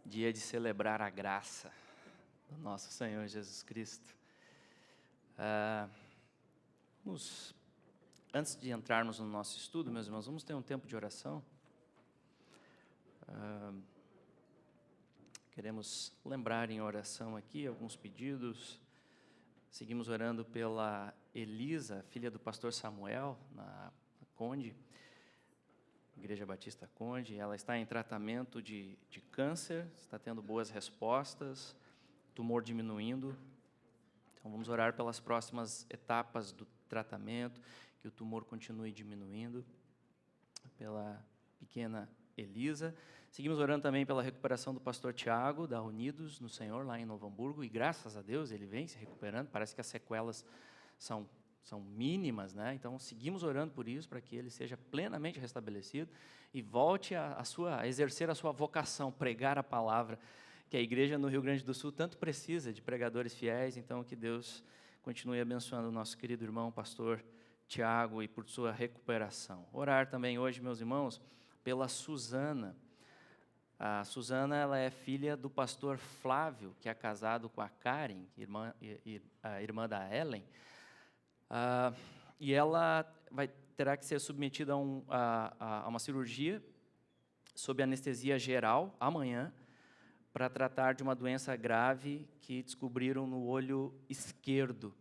dia de celebrar a graça do nosso Senhor Jesus Cristo. Antes de entrarmos no nosso estudo, meus irmãos, vamos ter um tempo de oração. Queremos lembrar em oração aqui alguns pedidos. Seguimos orando pela Elisa, filha do pastor Samuel, na Conde, Igreja Batista Conde. Ela está em tratamento de câncer, está tendo boas respostas, tumor diminuindo. Então vamos orar pelas próximas etapas do tratamento, que o tumor continue diminuindo, pela pequena Elisa. Seguimos orando também pela recuperação do pastor Tiago, da Unidos no Senhor, lá em Novo Hamburgo, e graças a Deus ele vem se recuperando. Parece que as sequelas são mínimas, né? Então seguimos orando por isso, para que ele seja plenamente restabelecido e volte a exercer a sua vocação, pregar a palavra, que a igreja no Rio Grande do Sul tanto precisa de pregadores fiéis. Então que Deus continue abençoando o nosso querido irmão, pastor Tiago, e por sua recuperação. Orar também hoje, meus irmãos, pela Suzana. A Suzana, ela é filha do pastor Flávio, que é casado com a Karen, a irmã da Ellen, e ela terá que ser submetida a uma cirurgia sob anestesia geral amanhã, para tratar de uma doença grave que descobriram no olho esquerdo.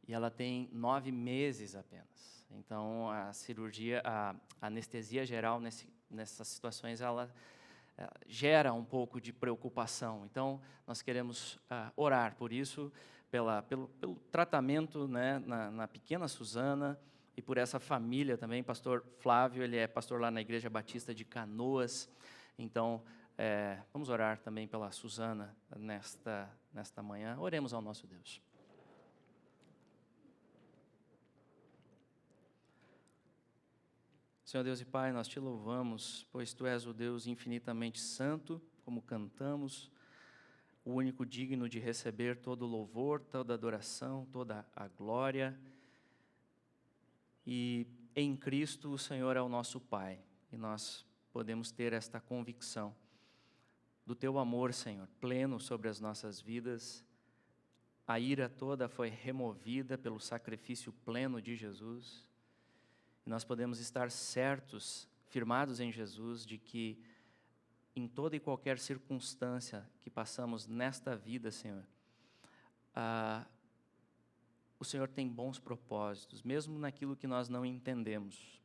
E ela tem 9 meses apenas. Então, a cirurgia, a anestesia geral nessas situações, ela gera um pouco de preocupação. Então, nós queremos orar por isso, pelo tratamento, né, na pequena Suzana, e por essa família também. Pastor Flávio, ele é pastor lá na Igreja Batista de Canoas. Então, vamos orar também pela Suzana nesta manhã. Oremos ao nosso Deus. Senhor Deus e Pai, nós te louvamos, pois Tu és o Deus infinitamente santo, como cantamos, o único digno de receber todo o louvor, toda a adoração, toda a glória. E em Cristo o Senhor é o nosso Pai, e nós podemos ter esta convicção do Teu amor, Senhor, pleno sobre as nossas vidas. A ira toda foi removida pelo sacrifício pleno de Jesus. E nós podemos estar certos, firmados em Jesus, de que em toda e qualquer circunstância que passamos nesta vida, Senhor, o Senhor tem bons propósitos, mesmo naquilo que nós não entendemos,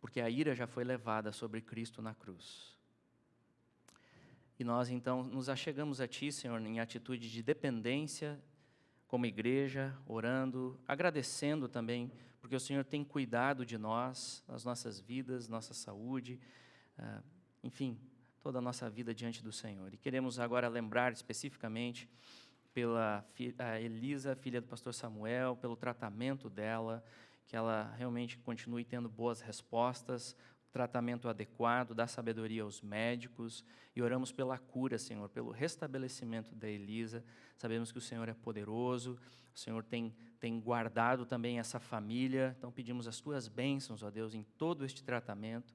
porque a ira já foi levada sobre Cristo na cruz. E nós, então, nos achegamos a Ti, Senhor, em atitude de dependência, como igreja, orando, agradecendo também, porque o Senhor tem cuidado de nós, das nossas vidas, nossa saúde, enfim, toda a nossa vida diante do Senhor. E queremos agora lembrar especificamente pela Elisa, filha do pastor Samuel, pelo tratamento dela, que ela realmente continue tendo boas respostas, tratamento adequado, dá sabedoria aos médicos, e oramos pela cura, Senhor, pelo restabelecimento da Elisa. Sabemos que o Senhor é poderoso, o Senhor tem guardado também essa família, então pedimos as Tuas bênçãos, ó Deus, em todo este tratamento.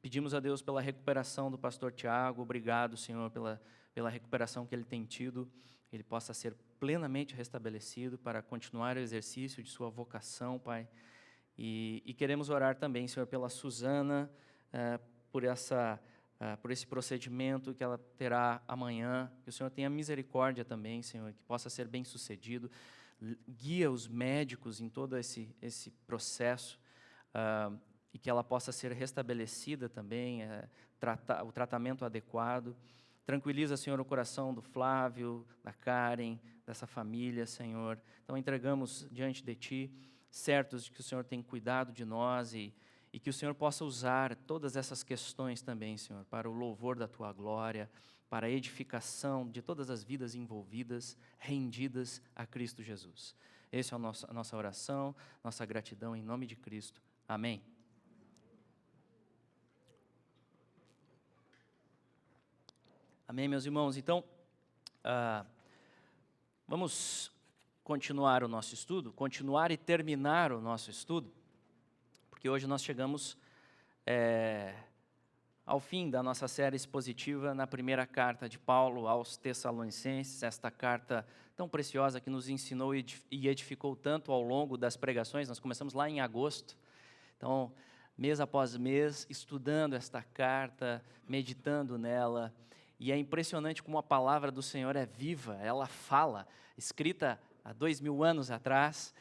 Pedimos a Deus pela recuperação do pastor Tiago. Obrigado, Senhor, pela recuperação que ele tem tido, ele possa ser plenamente restabelecido para continuar o exercício de sua vocação, Pai. E queremos orar também, Senhor, pela Suzana, por esse procedimento que ela terá amanhã, que o Senhor tenha misericórdia também, Senhor, que possa ser bem sucedido. Guia os médicos em todo esse processo, e que ela possa ser restabelecida também, o tratamento adequado. Tranquiliza, Senhor, o coração do Flávio, da Karen, dessa família, Senhor. Então entregamos diante de Ti, certos de que o Senhor tem cuidado de nós, e que o Senhor possa usar todas essas questões também, Senhor, para o louvor da Tua glória, para a edificação de todas as vidas envolvidas, rendidas a Cristo Jesus. Essa é a nossa oração, nossa gratidão em nome de Cristo. Amém. Amém, meus irmãos. Então, vamos continuar o nosso estudo, continuar e terminar o nosso estudo, porque hoje nós chegamos ao fim da nossa série expositiva na primeira carta de Paulo aos Tessalonicenses, esta carta tão preciosa que nos ensinou e edificou tanto ao longo das pregações. Nós começamos lá em agosto, então, mês após mês, estudando esta carta, meditando nela, e é impressionante como a palavra do Senhor é viva, ela fala, escrita há 2000 anos atrás,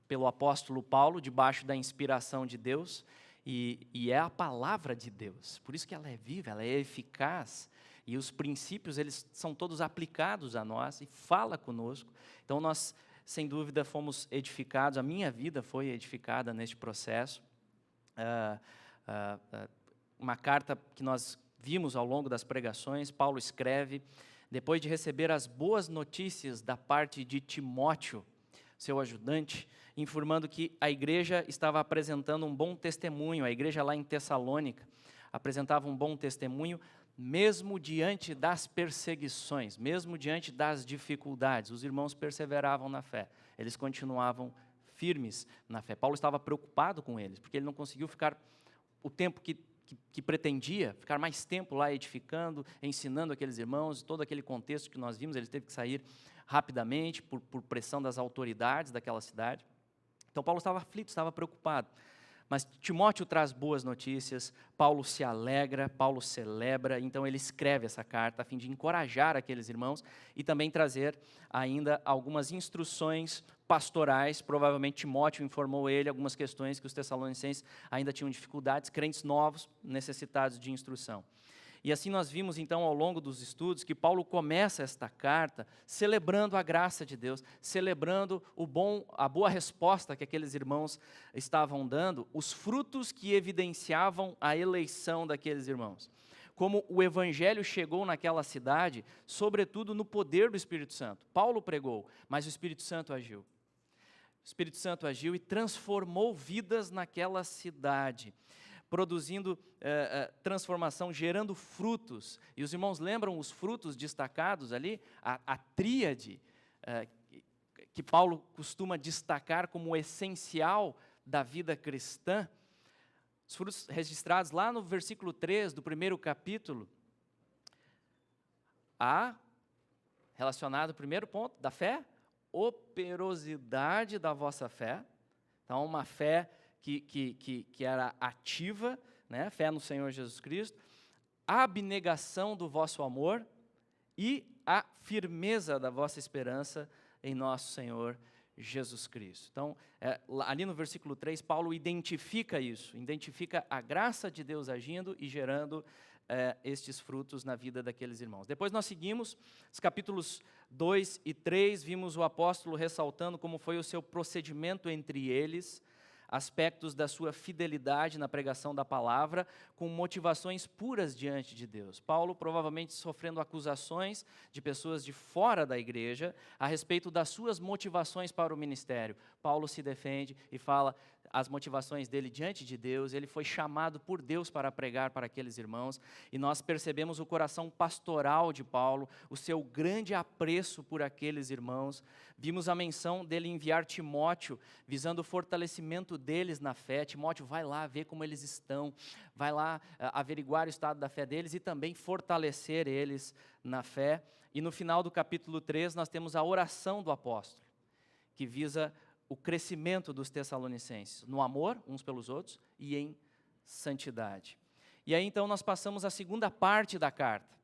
pelo apóstolo Paulo, debaixo da inspiração de Deus, e é a palavra de Deus, por isso que ela é viva, ela é eficaz, e os princípios, eles são todos aplicados a nós, e fala conosco. Então nós, sem dúvida, fomos edificados, a minha vida foi edificada neste processo. Uma carta que nós vimos ao longo das pregações, Paulo escreve, depois de receber as boas notícias da parte de Timóteo, seu ajudante, informando que a igreja estava apresentando um bom testemunho, a igreja lá em Tessalônica apresentava um bom testemunho, mesmo diante das perseguições, mesmo diante das dificuldades, os irmãos perseveravam na fé, eles continuavam firmes na fé. Paulo estava preocupado com eles, porque ele não conseguiu ficar o tempo que pretendia, ficar mais tempo lá edificando, ensinando aqueles irmãos, todo aquele contexto que nós vimos, ele teve que sair rapidamente por pressão das autoridades daquela cidade. Então Paulo estava aflito, estava preocupado. Mas Timóteo traz boas notícias, Paulo se alegra, Paulo celebra, então ele escreve essa carta a fim de encorajar aqueles irmãos e também trazer ainda algumas instruções pastorais. Provavelmente Timóteo informou ele algumas questões que os tessalonicenses ainda tinham dificuldades, crentes novos, necessitados de instrução. E assim nós vimos então ao longo dos estudos que Paulo começa esta carta celebrando a graça de Deus, celebrando a boa resposta que aqueles irmãos estavam dando, os frutos que evidenciavam a eleição daqueles irmãos. Como o evangelho chegou naquela cidade, sobretudo no poder do Espírito Santo. Paulo pregou, mas o Espírito Santo agiu. O Espírito Santo agiu e transformou vidas naquela cidade, produzindo transformação, gerando frutos. E os irmãos lembram os frutos destacados ali? A tríade que Paulo costuma destacar como essencial da vida cristã. Os frutos registrados lá no versículo 3 do primeiro capítulo. Relacionado ao primeiro ponto da fé, operosidade da vossa fé. Então, uma fé que era ativa, né? Fé no Senhor Jesus Cristo, a abnegação do vosso amor e a firmeza da vossa esperança em nosso Senhor Jesus Cristo. Então, ali no versículo 3, Paulo identifica isso, identifica a graça de Deus agindo e gerando estes frutos na vida daqueles irmãos. Depois nós seguimos, os capítulos 2 e 3, vimos o apóstolo ressaltando como foi o seu procedimento entre eles, aspectos da sua fidelidade na pregação da palavra, com motivações puras diante de Deus. Paulo provavelmente sofrendo acusações de pessoas de fora da igreja a respeito das suas motivações para o ministério. Paulo se defende e fala as motivações dele diante de Deus. Ele foi chamado por Deus para pregar para aqueles irmãos, e nós percebemos o coração pastoral de Paulo, o seu grande apreço por aqueles irmãos. Vimos a menção dele enviar Timóteo, visando o fortalecimento deles na fé. Timóteo, vai lá ver como eles estão, vai lá averiguar o estado da fé deles e também fortalecer eles na fé. E no final do capítulo 3, nós temos a oração do apóstolo, que visa o crescimento dos tessalonicenses, no amor uns pelos outros e em santidade. E aí então nós passamos à segunda parte da carta.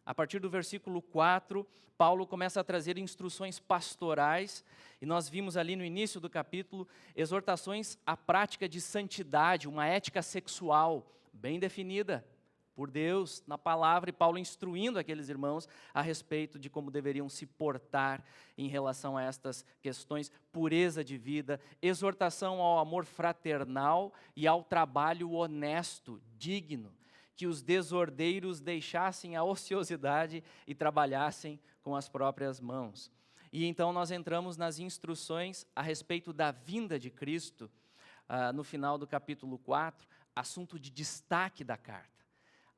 A partir do versículo 4, Paulo começa a trazer instruções pastorais, e nós vimos ali no início do capítulo exortações à prática de santidade, uma ética sexual bem definida por Deus na palavra, e Paulo instruindo aqueles irmãos a respeito de como deveriam se portar em relação a estas questões, pureza de vida, exortação ao amor fraternal e ao trabalho honesto, digno, que os desordeiros deixassem a ociosidade e trabalhassem com as próprias mãos. E então nós entramos nas instruções a respeito da vinda de Cristo, no final do capítulo 4, assunto de destaque da carta.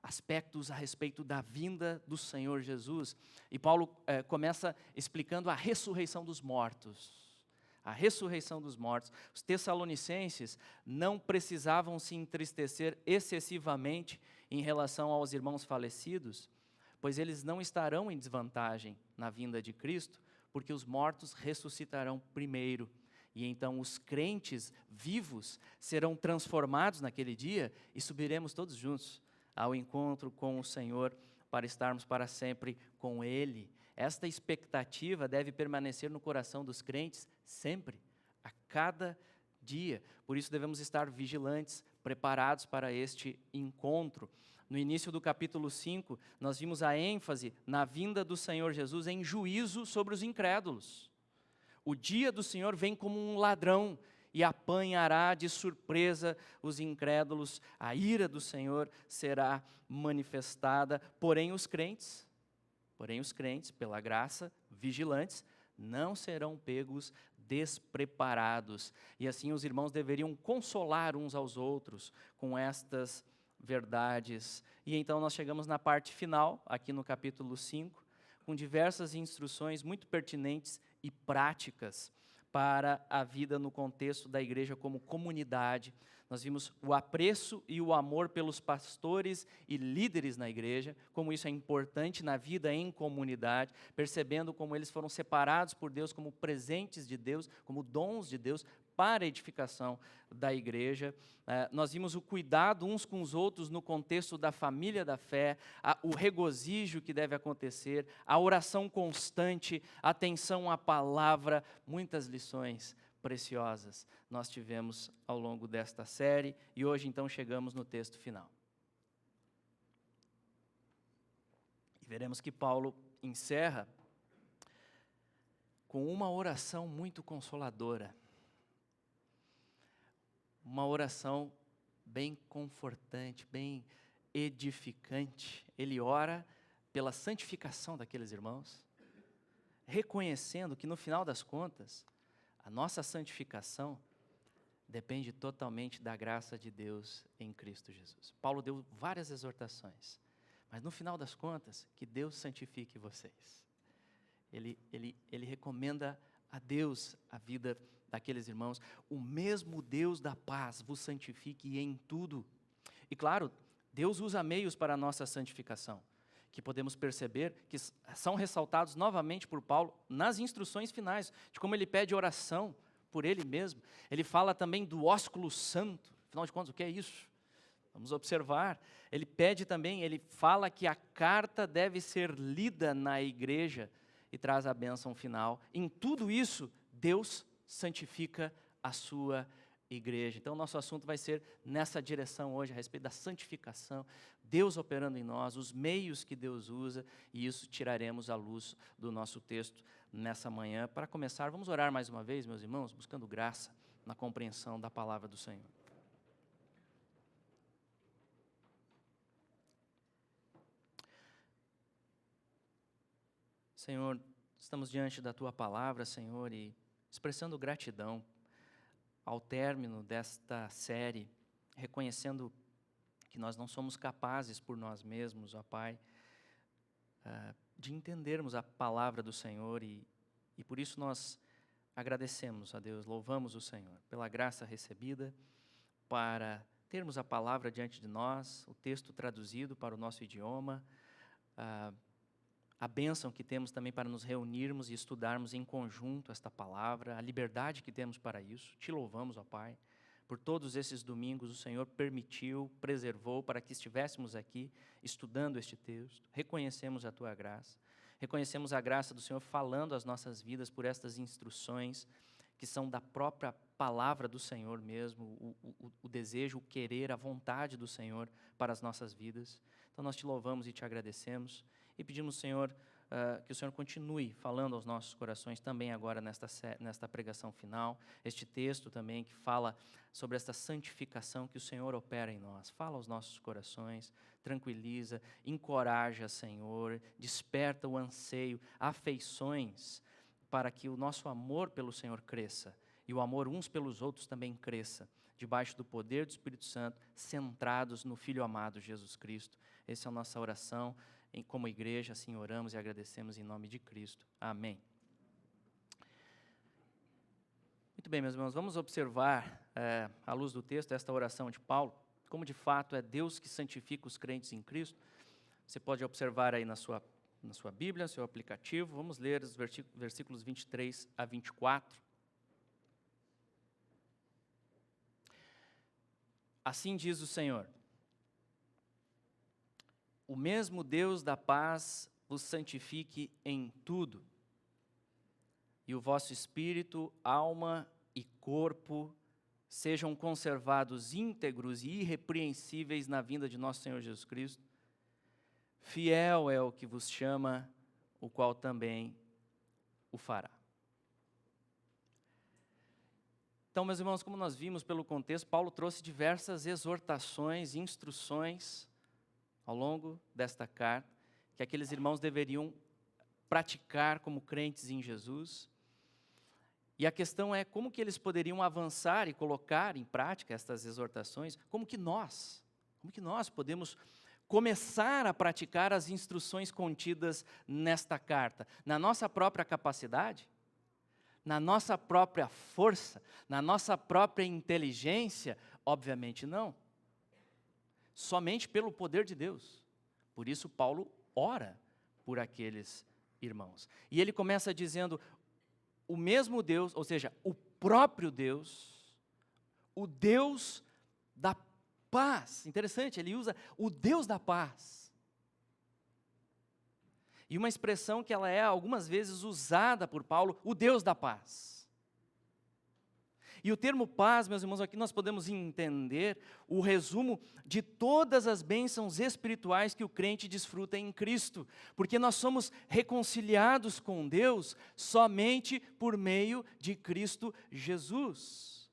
Aspectos a respeito da vinda do Senhor Jesus. E Paulo começa explicando a ressurreição dos mortos. a ressurreição dos mortos. Os tessalonicenses não precisavam se entristecer excessivamente em relação aos irmãos falecidos, pois eles não estarão em desvantagem na vinda de Cristo, porque os mortos ressuscitarão primeiro. E então os crentes vivos serão transformados naquele dia e subiremos todos juntos ao encontro com o Senhor para estarmos para sempre com Ele. Esta expectativa deve permanecer no coração dos crentes sempre, a cada dia. Por isso devemos estar vigilantes, preparados para este encontro. No início do capítulo 5, nós vimos a ênfase na vinda do Senhor Jesus em juízo sobre os incrédulos. O dia do Senhor vem como um ladrão e apanhará de surpresa os incrédulos. A ira do Senhor será manifestada, porém os crentes, pela graça, vigilantes, não serão pegos despreparados. E assim os irmãos deveriam consolar uns aos outros com estas verdades. E então nós chegamos na parte final, aqui no capítulo 5, com diversas instruções muito pertinentes e práticas para a vida no contexto da igreja como comunidade. Nós vimos o apreço e o amor pelos pastores e líderes na igreja, como isso é importante na vida em comunidade, percebendo como eles foram separados por Deus como presentes de Deus, como dons de Deus, para a edificação da igreja. Nós vimos o cuidado uns com os outros no contexto da família da fé, o regozijo que deve acontecer, a oração constante, a atenção à palavra, muitas lições preciosas nós tivemos ao longo desta série e hoje então chegamos no texto final. E veremos que Paulo encerra com uma oração muito consoladora. Uma oração bem confortante, bem edificante. Ele ora pela santificação daqueles irmãos, reconhecendo que no final das contas, a nossa santificação depende totalmente da graça de Deus em Cristo Jesus. Paulo deu várias exortações, mas no final das contas, que Deus santifique vocês. Ele recomenda a Deus a vida daqueles irmãos. O mesmo Deus da paz vos santifique em tudo. E claro, Deus usa meios para a nossa santificação, que podemos perceber que são ressaltados novamente por Paulo nas instruções finais, de como ele pede oração por ele mesmo. Ele fala também do ósculo santo. Afinal de contas, o que é isso? Vamos observar. Ele pede também, ele fala que a carta deve ser lida na igreja e traz a bênção final. Em tudo isso, Deus santifica a sua igreja. Então, nosso assunto vai ser nessa direção hoje, a respeito da santificação, Deus operando em nós, os meios que Deus usa, e isso tiraremos à luz do nosso texto nessa manhã. Para começar, vamos orar mais uma vez, meus irmãos, buscando graça na compreensão da palavra do Senhor. Senhor, estamos diante da Tua palavra, Senhor, e expressando gratidão ao término desta série, reconhecendo que nós não somos capazes por nós mesmos, ó Pai, de entendermos a palavra do Senhor e por isso nós agradecemos a Deus, louvamos o Senhor pela graça recebida, para termos a palavra diante de nós, o texto traduzido para o nosso idioma, a bênção que temos também para nos reunirmos e estudarmos em conjunto esta palavra, a liberdade que temos para isso. Te louvamos, ó Pai, por todos esses domingos o Senhor permitiu, preservou para que estivéssemos aqui estudando este texto. Reconhecemos a Tua graça, reconhecemos a graça do Senhor falando às nossas vidas por estas instruções que são da própria palavra do Senhor mesmo, o desejo, o querer, a vontade do Senhor para as nossas vidas. Então nós te louvamos e te agradecemos. E pedimos, Senhor, que o Senhor continue falando aos nossos corações também agora nesta pregação final. Este texto também que fala sobre esta santificação que o Senhor opera em nós. Fala aos nossos corações, tranquiliza, encoraja, Senhor, desperta o anseio, afeições, para que o nosso amor pelo Senhor cresça e o amor uns pelos outros também cresça, debaixo do poder do Espírito Santo, centrados no Filho amado Jesus Cristo. Essa é a nossa oração. Como igreja, assim oramos e agradecemos em nome de Cristo. Amém. Muito bem, meus irmãos, vamos observar, à luz do texto, esta oração de Paulo, como de fato é Deus que santifica os crentes em Cristo. Você pode observar aí na sua Bíblia, no seu aplicativo. Vamos ler os versículos 23 a 24. Assim diz o Senhor: o mesmo Deus da paz vos santifique em tudo, e o vosso espírito, alma e corpo sejam conservados íntegros e irrepreensíveis na vinda de nosso Senhor Jesus Cristo. Fiel é o que vos chama, o qual também o fará. Então, meus irmãos, como nós vimos pelo contexto, Paulo trouxe diversas exortações, instruções ao longo desta carta, que aqueles irmãos deveriam praticar como crentes em Jesus. E a questão é como que eles poderiam avançar e colocar em prática estas exortações, como que nós podemos começar a praticar as instruções contidas nesta carta, na nossa própria capacidade, na nossa própria força, na nossa própria inteligência? Obviamente não. Somente pelo poder de Deus. Por isso Paulo ora por aqueles irmãos. E ele começa dizendo: o mesmo Deus, ou seja, o próprio Deus, o Deus da paz. Interessante, ele usa o Deus da paz. E uma expressão que ela é algumas vezes usada por Paulo, o Deus da paz. E o termo paz, meus irmãos, aqui nós podemos entender o resumo de todas as bênçãos espirituais que o crente desfruta em Cristo, porque nós somos reconciliados com Deus somente por meio de Cristo Jesus.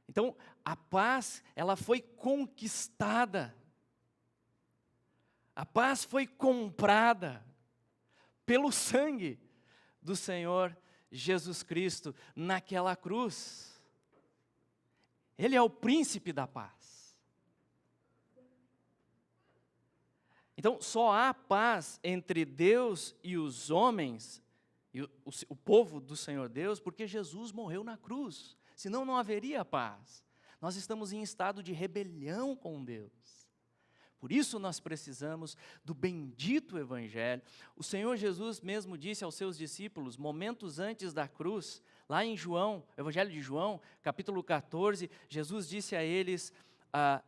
Então, a paz, ela foi conquistada, a paz foi comprada pelo sangue do Senhor Jesus Cristo naquela cruz. Ele é o príncipe da paz. Então, só há paz entre Deus e os homens, e o povo do Senhor Deus, porque Jesus morreu na cruz. Senão não haveria paz. Nós estamos em estado de rebelião com Deus. Por isso nós precisamos do bendito Evangelho. O Senhor Jesus mesmo disse aos seus discípulos, momentos antes da cruz, lá em João, Evangelho de João, capítulo 14, Jesus disse a eles: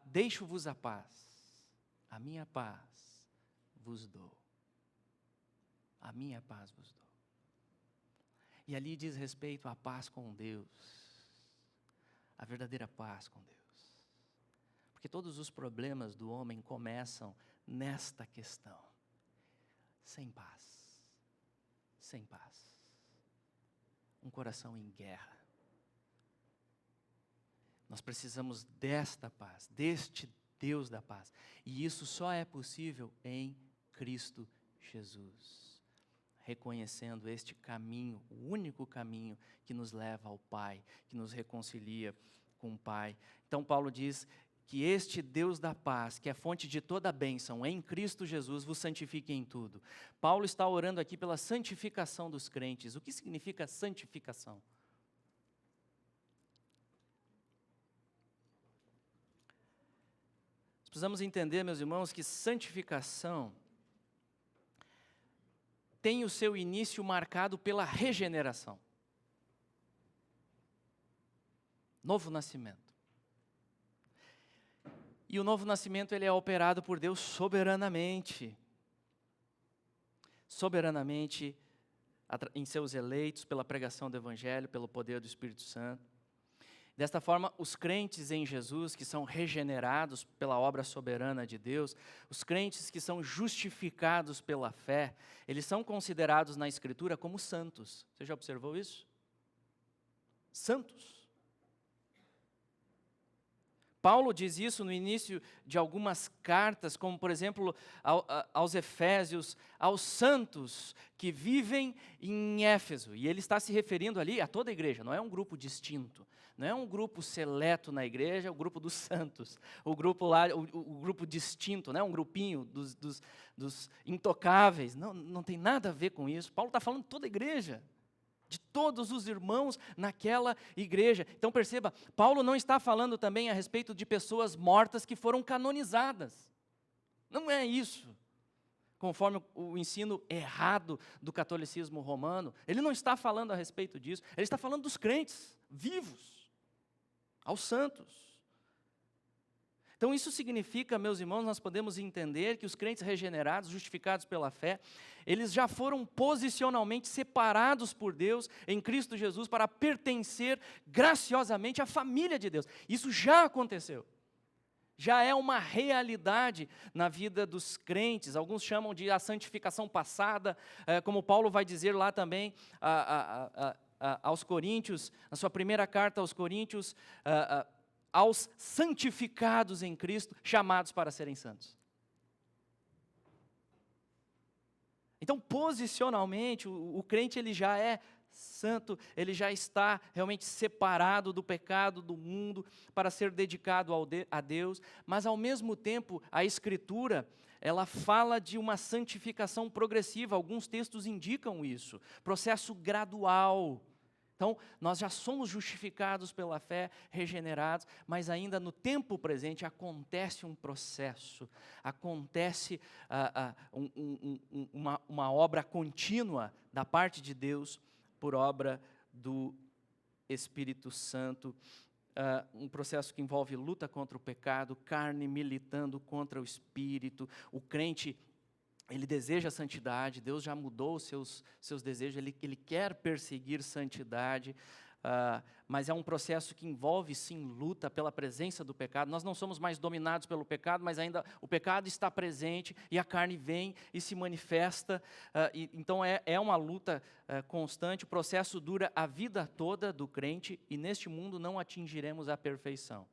deixo-vos a paz, a minha paz vos dou. A minha paz vos dou. E ali diz respeito à paz com Deus, a verdadeira paz com Deus. Porque todos os problemas do homem começam nesta questão. Sem paz. Sem paz. Um coração em guerra. Nós precisamos desta paz, deste Deus da paz. E isso só é possível em Cristo Jesus. Reconhecendo este caminho, o único caminho que nos leva ao Pai, que nos reconcilia com o Pai. Então Paulo diz que este Deus da paz, que é fonte de toda a bênção, em Cristo Jesus, vos santifique em tudo. Paulo está orando aqui pela santificação dos crentes. O que significa santificação? Nós precisamos entender, meus irmãos, que santificação tem o seu início marcado pela regeneração. Novo nascimento. E o novo nascimento ele é operado por Deus soberanamente. Soberanamente em seus eleitos, pela pregação do Evangelho, pelo poder do Espírito Santo. Desta forma, os crentes em Jesus, que são regenerados pela obra soberana de Deus, os crentes que são justificados pela fé, eles são considerados na Escritura como santos. Você já observou isso? Santos. Paulo diz isso no início de algumas cartas, como por exemplo aos Efésios, aos santos que vivem em Éfeso. E ele está se referindo ali a toda a igreja, não é um grupo distinto, não é um grupo seleto na igreja, é o grupo dos santos, o grupo lá, o grupo distinto, né? Um grupinho dos intocáveis. Não tem nada a ver com isso. Paulo está falando de toda a igreja, de todos os irmãos naquela igreja. Então perceba, Paulo não está falando também a respeito de pessoas mortas que foram canonizadas. Não é isso. Conforme o ensino errado do catolicismo romano, ele não está falando a respeito disso, ele está falando dos crentes vivos, aos santos. Então isso significa, meus irmãos, nós podemos entender que os crentes regenerados, justificados pela fé, eles já foram posicionalmente separados por Deus em Cristo Jesus para pertencer graciosamente à família de Deus. Isso já aconteceu. Já é uma realidade na vida dos crentes. Alguns chamam de a santificação passada, como Paulo vai dizer lá também aos Coríntios, na sua primeira carta aos Coríntios, aos santificados em Cristo, chamados para serem santos. Então, posicionalmente, o crente ele já é santo, ele já está realmente separado do pecado, do mundo, para ser dedicado a Deus, mas ao mesmo tempo, a Escritura, ela fala de uma santificação progressiva, alguns textos indicam isso, processo gradual. Então, nós já somos justificados pela fé, regenerados, mas ainda no tempo presente acontece um processo, acontece uma obra contínua da parte de Deus, por obra do Espírito Santo, um processo que envolve luta contra o pecado, carne militando contra o Espírito, o crente, ele deseja santidade, Deus já mudou os seus desejos, ele quer perseguir santidade, mas é um processo que envolve sim luta pela presença do pecado. Nós não somos mais dominados pelo pecado, mas ainda o pecado está presente e a carne vem e se manifesta, então é uma luta constante. O processo dura a vida toda do crente e neste mundo não atingiremos a perfeição.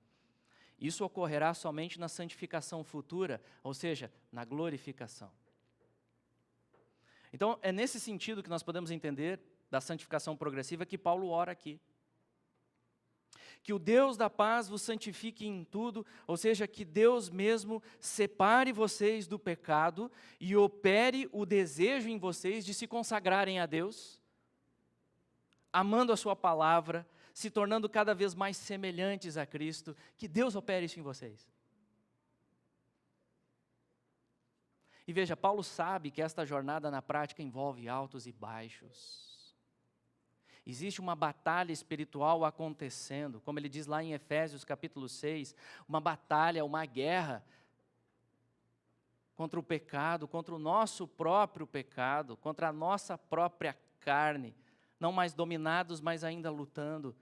Isso ocorrerá somente na santificação futura, ou seja, na glorificação. Então, é nesse sentido que nós podemos entender da santificação progressiva que Paulo ora aqui. Que o Deus da paz vos santifique em tudo, ou seja, que Deus mesmo separe vocês do pecado e opere o desejo em vocês de se consagrarem a Deus, amando a sua palavra, se tornando cada vez mais semelhantes a Cristo, que Deus opere isso em vocês. E veja, Paulo sabe que esta jornada na prática envolve altos e baixos. Existe uma batalha espiritual acontecendo, como ele diz lá em Efésios capítulo 6, uma batalha, uma guerra contra o pecado, contra o nosso próprio pecado, contra a nossa própria carne, não mais dominados, mas ainda lutando.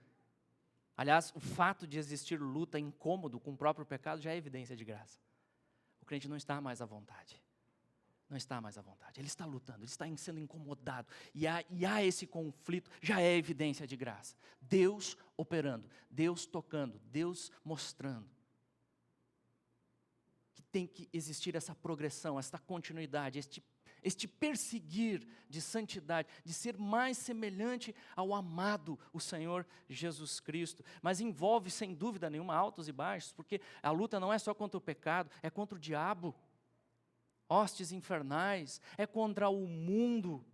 Aliás, o fato de existir luta incômodo com o próprio pecado já é evidência de graça. O crente não está mais à vontade. Não está mais à vontade, ele está lutando, ele está sendo incomodado, e há esse conflito, já é evidência de graça. Deus operando, Deus tocando, Deus mostrando. Que tem que existir essa progressão, essa continuidade, este perseguir de santidade, de ser mais semelhante ao amado, o Senhor Jesus Cristo. Mas envolve, sem dúvida nenhuma, altos e baixos, porque a luta não é só contra o pecado, é contra o diabo. Hostes infernais, é contra o mundo,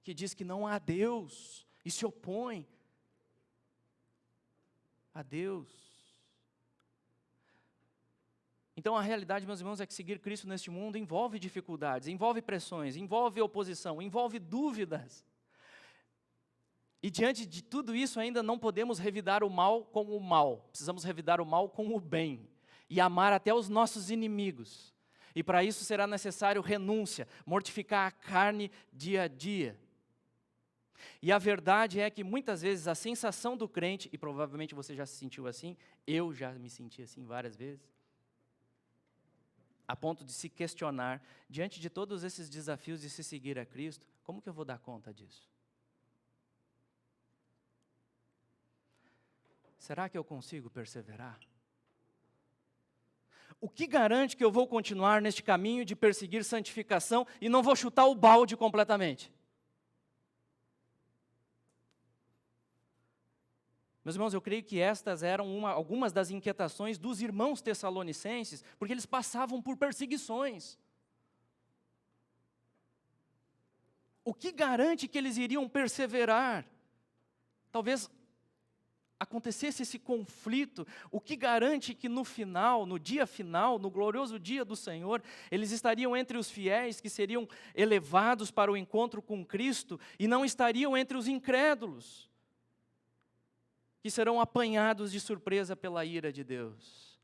que diz que não há Deus, e se opõe a Deus. Então a realidade, meus irmãos, é que seguir Cristo neste mundo envolve dificuldades, envolve pressões, envolve oposição, envolve dúvidas. E diante de tudo isso ainda não podemos revidar o mal com o mal, precisamos revidar o mal com o bem, e amar até os nossos inimigos. E para isso será necessário renúncia, mortificar a carne dia a dia. E a verdade é que muitas vezes a sensação do crente, e provavelmente você já se sentiu assim, eu já me senti assim várias vezes, a ponto de se questionar, diante de todos esses desafios de se seguir a Cristo, como que eu vou dar conta disso? Será que eu consigo perseverar? O que garante que eu vou continuar neste caminho de perseguir santificação e não vou chutar o balde completamente? Meus irmãos, eu creio que estas eram algumas das inquietações dos irmãos tessalonicenses, porque eles passavam por perseguições. O que garante que eles iriam perseverar? Talvez acontecesse esse conflito, o que garante que no final, no dia final, no glorioso dia do Senhor, eles estariam entre os fiéis que seriam elevados para o encontro com Cristo e não estariam entre os incrédulos, que serão apanhados de surpresa pela ira de Deus?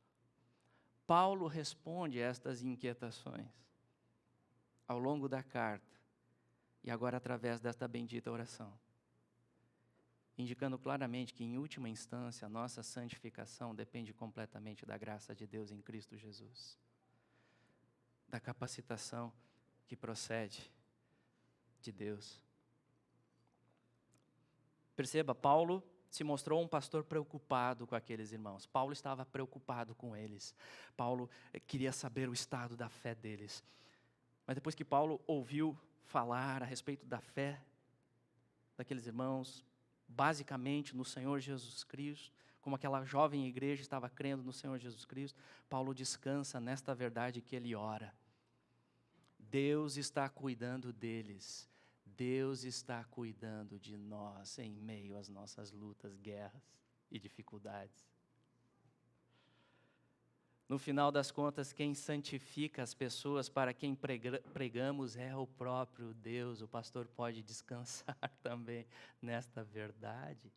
Paulo responde a estas inquietações ao longo da carta e agora através desta bendita oração, indicando claramente que, em última instância, a nossa santificação depende completamente da graça de Deus em Cristo Jesus, da capacitação que procede de Deus. Perceba, Paulo se mostrou um pastor preocupado com aqueles irmãos. Paulo estava preocupado com eles. Paulo queria saber o estado da fé deles. Mas depois que Paulo ouviu falar a respeito da fé daqueles irmãos, basicamente no Senhor Jesus Cristo, como aquela jovem igreja estava crendo no Senhor Jesus Cristo, Paulo descansa nesta verdade que ele ora. Deus está cuidando deles. Deus está cuidando de nós em meio às nossas lutas, guerras e dificuldades. No final das contas, quem santifica as pessoas para quem pregamos é o próprio Deus. O pastor pode descansar também nesta verdade.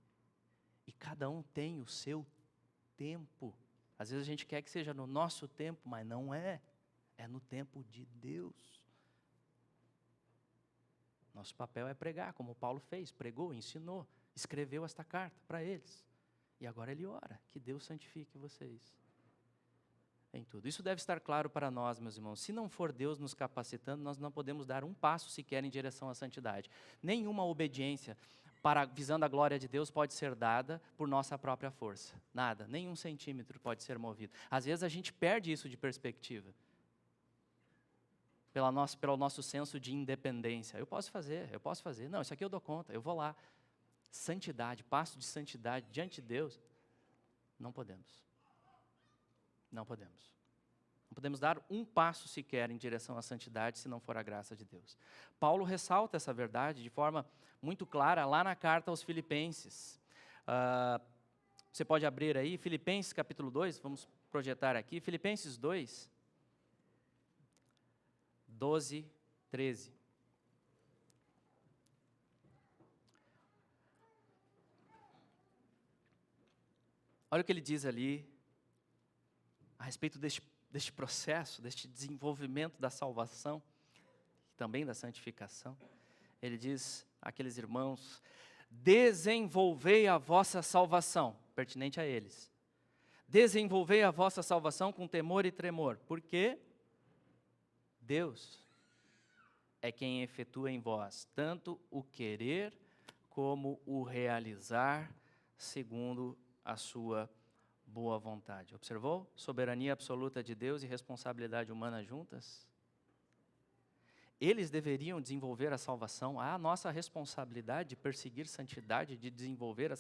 E cada um tem o seu tempo. Às vezes a gente quer que seja no nosso tempo, mas não é. É no tempo de Deus. Nosso papel é pregar, como Paulo fez. Pregou, ensinou, escreveu esta carta para eles. E agora ele ora, que Deus santifique vocês em tudo. Isso deve estar claro para nós, meus irmãos. Se não for Deus nos capacitando, nós não podemos dar um passo sequer em direção à santidade. Nenhuma obediência visando a glória de Deus pode ser dada por nossa própria força. Nada, nem 1 centímetro pode ser movido. Às vezes a gente perde isso de perspectiva. Pelo nosso senso de independência. Eu posso fazer. Não, isso aqui eu dou conta, eu vou lá. Santidade, passo de santidade diante de Deus, não podemos. Não podemos. Não podemos dar um passo sequer em direção à santidade se não for a graça de Deus. Paulo ressalta essa verdade de forma muito clara lá na carta aos Filipenses. Você pode abrir aí, Filipenses capítulo 2, vamos projetar aqui, Filipenses 2, 12, 13. Olha o que ele diz ali, a respeito deste processo, deste desenvolvimento da salvação, também da santificação. Ele diz àqueles irmãos: desenvolvei a vossa salvação, pertinente a eles. Desenvolvei a vossa salvação com temor e tremor, porque Deus é quem efetua em vós tanto o querer como o realizar segundo a sua boa vontade. Observou? Soberania absoluta de Deus e responsabilidade humana juntas. Eles deveriam desenvolver a salvação. A nossa responsabilidade de perseguir santidade, de desenvolver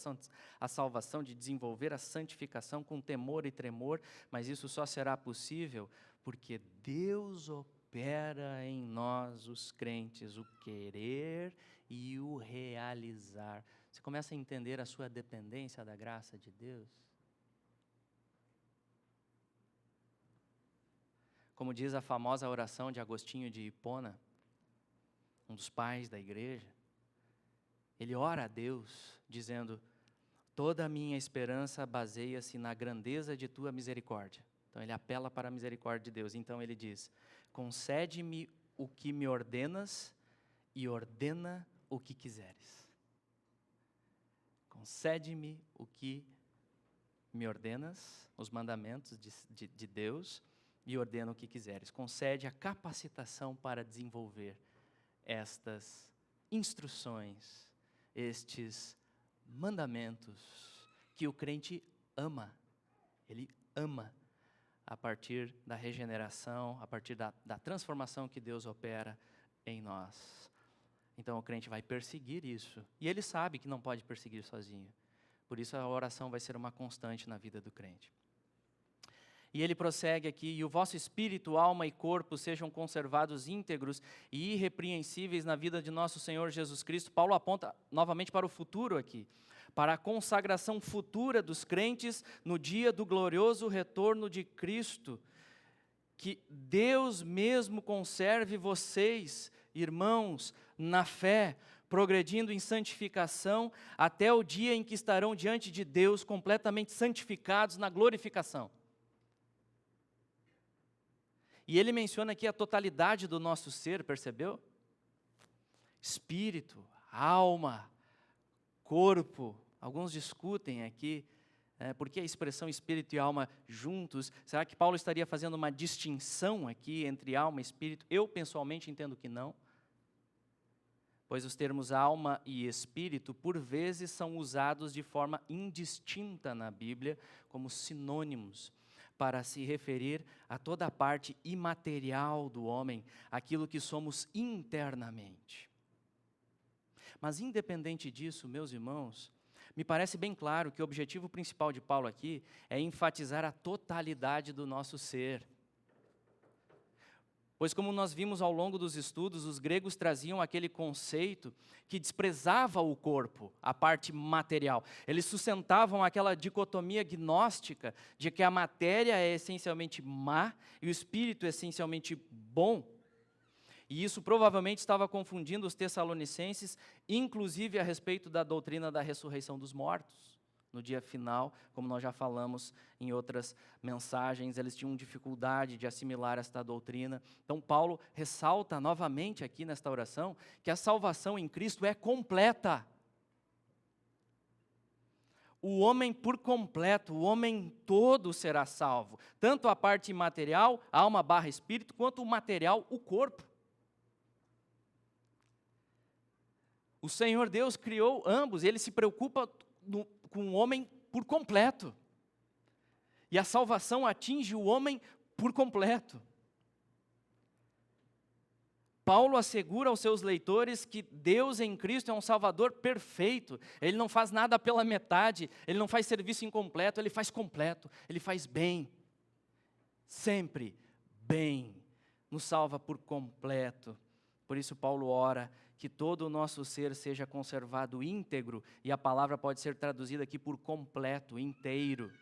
a salvação, de desenvolver a santificação com temor e tremor, mas isso só será possível porque Deus opera em nós, os crentes, o querer e o realizar. Você começa a entender a sua dependência da graça de Deus? Como diz a famosa oração de Agostinho de Hipona, um dos pais da igreja, ele ora a Deus dizendo: toda a minha esperança baseia-se na grandeza de tua misericórdia. Então ele apela para a misericórdia de Deus. Então ele diz: concede-me o que me ordenas e ordena o que quiseres. Concede-me o que me ordenas, os mandamentos de Deus, e ordena o que quiseres. Concede a capacitação para desenvolver estas instruções, estes mandamentos que o crente ama. Ele ama a partir da regeneração, a partir da transformação que Deus opera em nós. Então o crente vai perseguir isso. E ele sabe que não pode perseguir sozinho. Por isso a oração vai ser uma constante na vida do crente. E ele prossegue aqui: e o vosso espírito, alma e corpo sejam conservados íntegros e irrepreensíveis na vida de nosso Senhor Jesus Cristo. Paulo aponta novamente para o futuro aqui, para a consagração futura dos crentes no dia do glorioso retorno de Cristo. Que Deus mesmo conserve vocês, irmãos, na fé, progredindo em santificação, até o dia em que estarão diante de Deus completamente santificados na glorificação. E ele menciona aqui a totalidade do nosso ser, percebeu? Espírito, alma, corpo. Alguns discutem aqui, por que a expressão espírito e alma juntos? Será que Paulo estaria fazendo uma distinção aqui entre alma e espírito? Eu pessoalmente entendo que não. Pois os termos alma e espírito, por vezes, são usados de forma indistinta na Bíblia, como sinônimos, para se referir a toda a parte imaterial do homem, aquilo que somos internamente. Mas independente disso, meus irmãos, me parece bem claro que o objetivo principal de Paulo aqui é enfatizar a totalidade do nosso ser. Pois, como nós vimos ao longo dos estudos, os gregos traziam aquele conceito que desprezava o corpo, a parte material. Eles sustentavam aquela dicotomia gnóstica de que a matéria é essencialmente má e o espírito é essencialmente bom. E isso provavelmente estava confundindo os tessalonicenses, inclusive a respeito da doutrina da ressurreição dos mortos. No dia final, como nós já falamos em outras mensagens, eles tinham dificuldade de assimilar esta doutrina. Então Paulo ressalta novamente aqui nesta oração que a salvação em Cristo é completa. O homem por completo, o homem todo será salvo. Tanto a parte imaterial, alma / espírito, quanto o material, o corpo. O Senhor Deus criou ambos, Ele se preocupa com o homem por completo. E a salvação atinge o homem por completo. Paulo assegura aos seus leitores que Deus em Cristo é um Salvador perfeito. Ele não faz nada pela metade, Ele não faz serviço incompleto, Ele faz completo, Ele faz bem. Sempre bem. Nos salva por completo. Por isso Paulo ora que todo o nosso ser seja conservado íntegro, e a palavra pode ser traduzida aqui por completo, inteiro.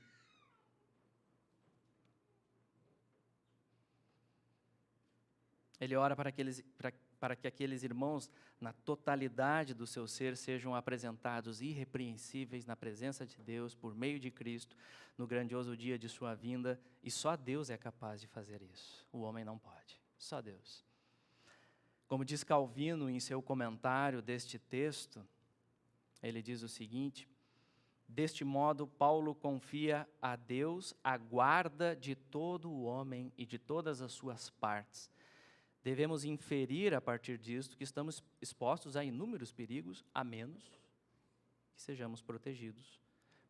Ele ora para que aqueles irmãos, na totalidade do seu ser, sejam apresentados irrepreensíveis na presença de Deus, por meio de Cristo, no grandioso dia de sua vinda, e só Deus é capaz de fazer isso. O homem não pode, só Deus. Como diz Calvino em seu comentário deste texto, ele diz o seguinte: deste modo, Paulo confia a Deus a guarda de todo o homem e de todas as suas partes. Devemos inferir a partir disto que estamos expostos a inúmeros perigos, a menos que sejamos protegidos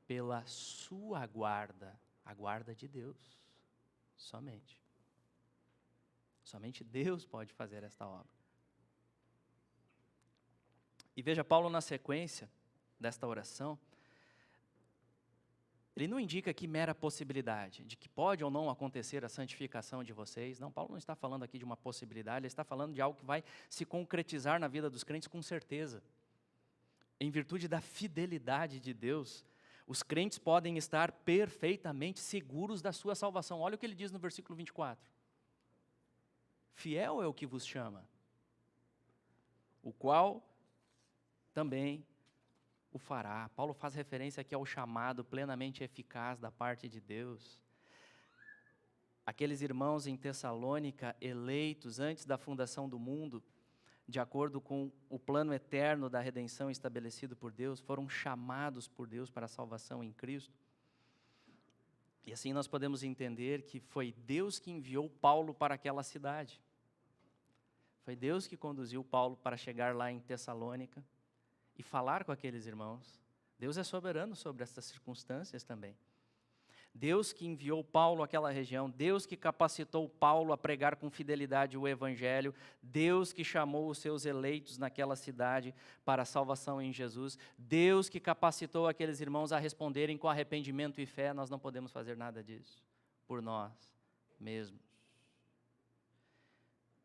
pela sua guarda, a guarda de Deus, somente. Somente Deus pode fazer esta obra. E veja, Paulo, na sequência desta oração, ele não indica aqui mera possibilidade de que pode ou não acontecer a santificação de vocês. Não, Paulo não está falando aqui de uma possibilidade, ele está falando de algo que vai se concretizar na vida dos crentes com certeza. Em virtude da fidelidade de Deus, os crentes podem estar perfeitamente seguros da sua salvação. Olha o que ele diz no versículo 24. Fiel é o que vos chama, o qual também o fará. Paulo faz referência aqui ao chamado plenamente eficaz da parte de Deus. Aqueles irmãos em Tessalônica, eleitos antes da fundação do mundo, de acordo com o plano eterno da redenção estabelecido por Deus, foram chamados por Deus para a salvação em Cristo. E assim nós podemos entender que foi Deus que enviou Paulo para aquela cidade. Foi Deus que conduziu Paulo para chegar lá em Tessalônica e falar com aqueles irmãos. Deus é soberano sobre essas circunstâncias também. Deus que enviou Paulo àquela região, Deus que capacitou Paulo a pregar com fidelidade o Evangelho, Deus que chamou os seus eleitos naquela cidade para a salvação em Jesus, Deus que capacitou aqueles irmãos a responderem com arrependimento e fé. Nós não podemos fazer nada disso. por nós mesmos.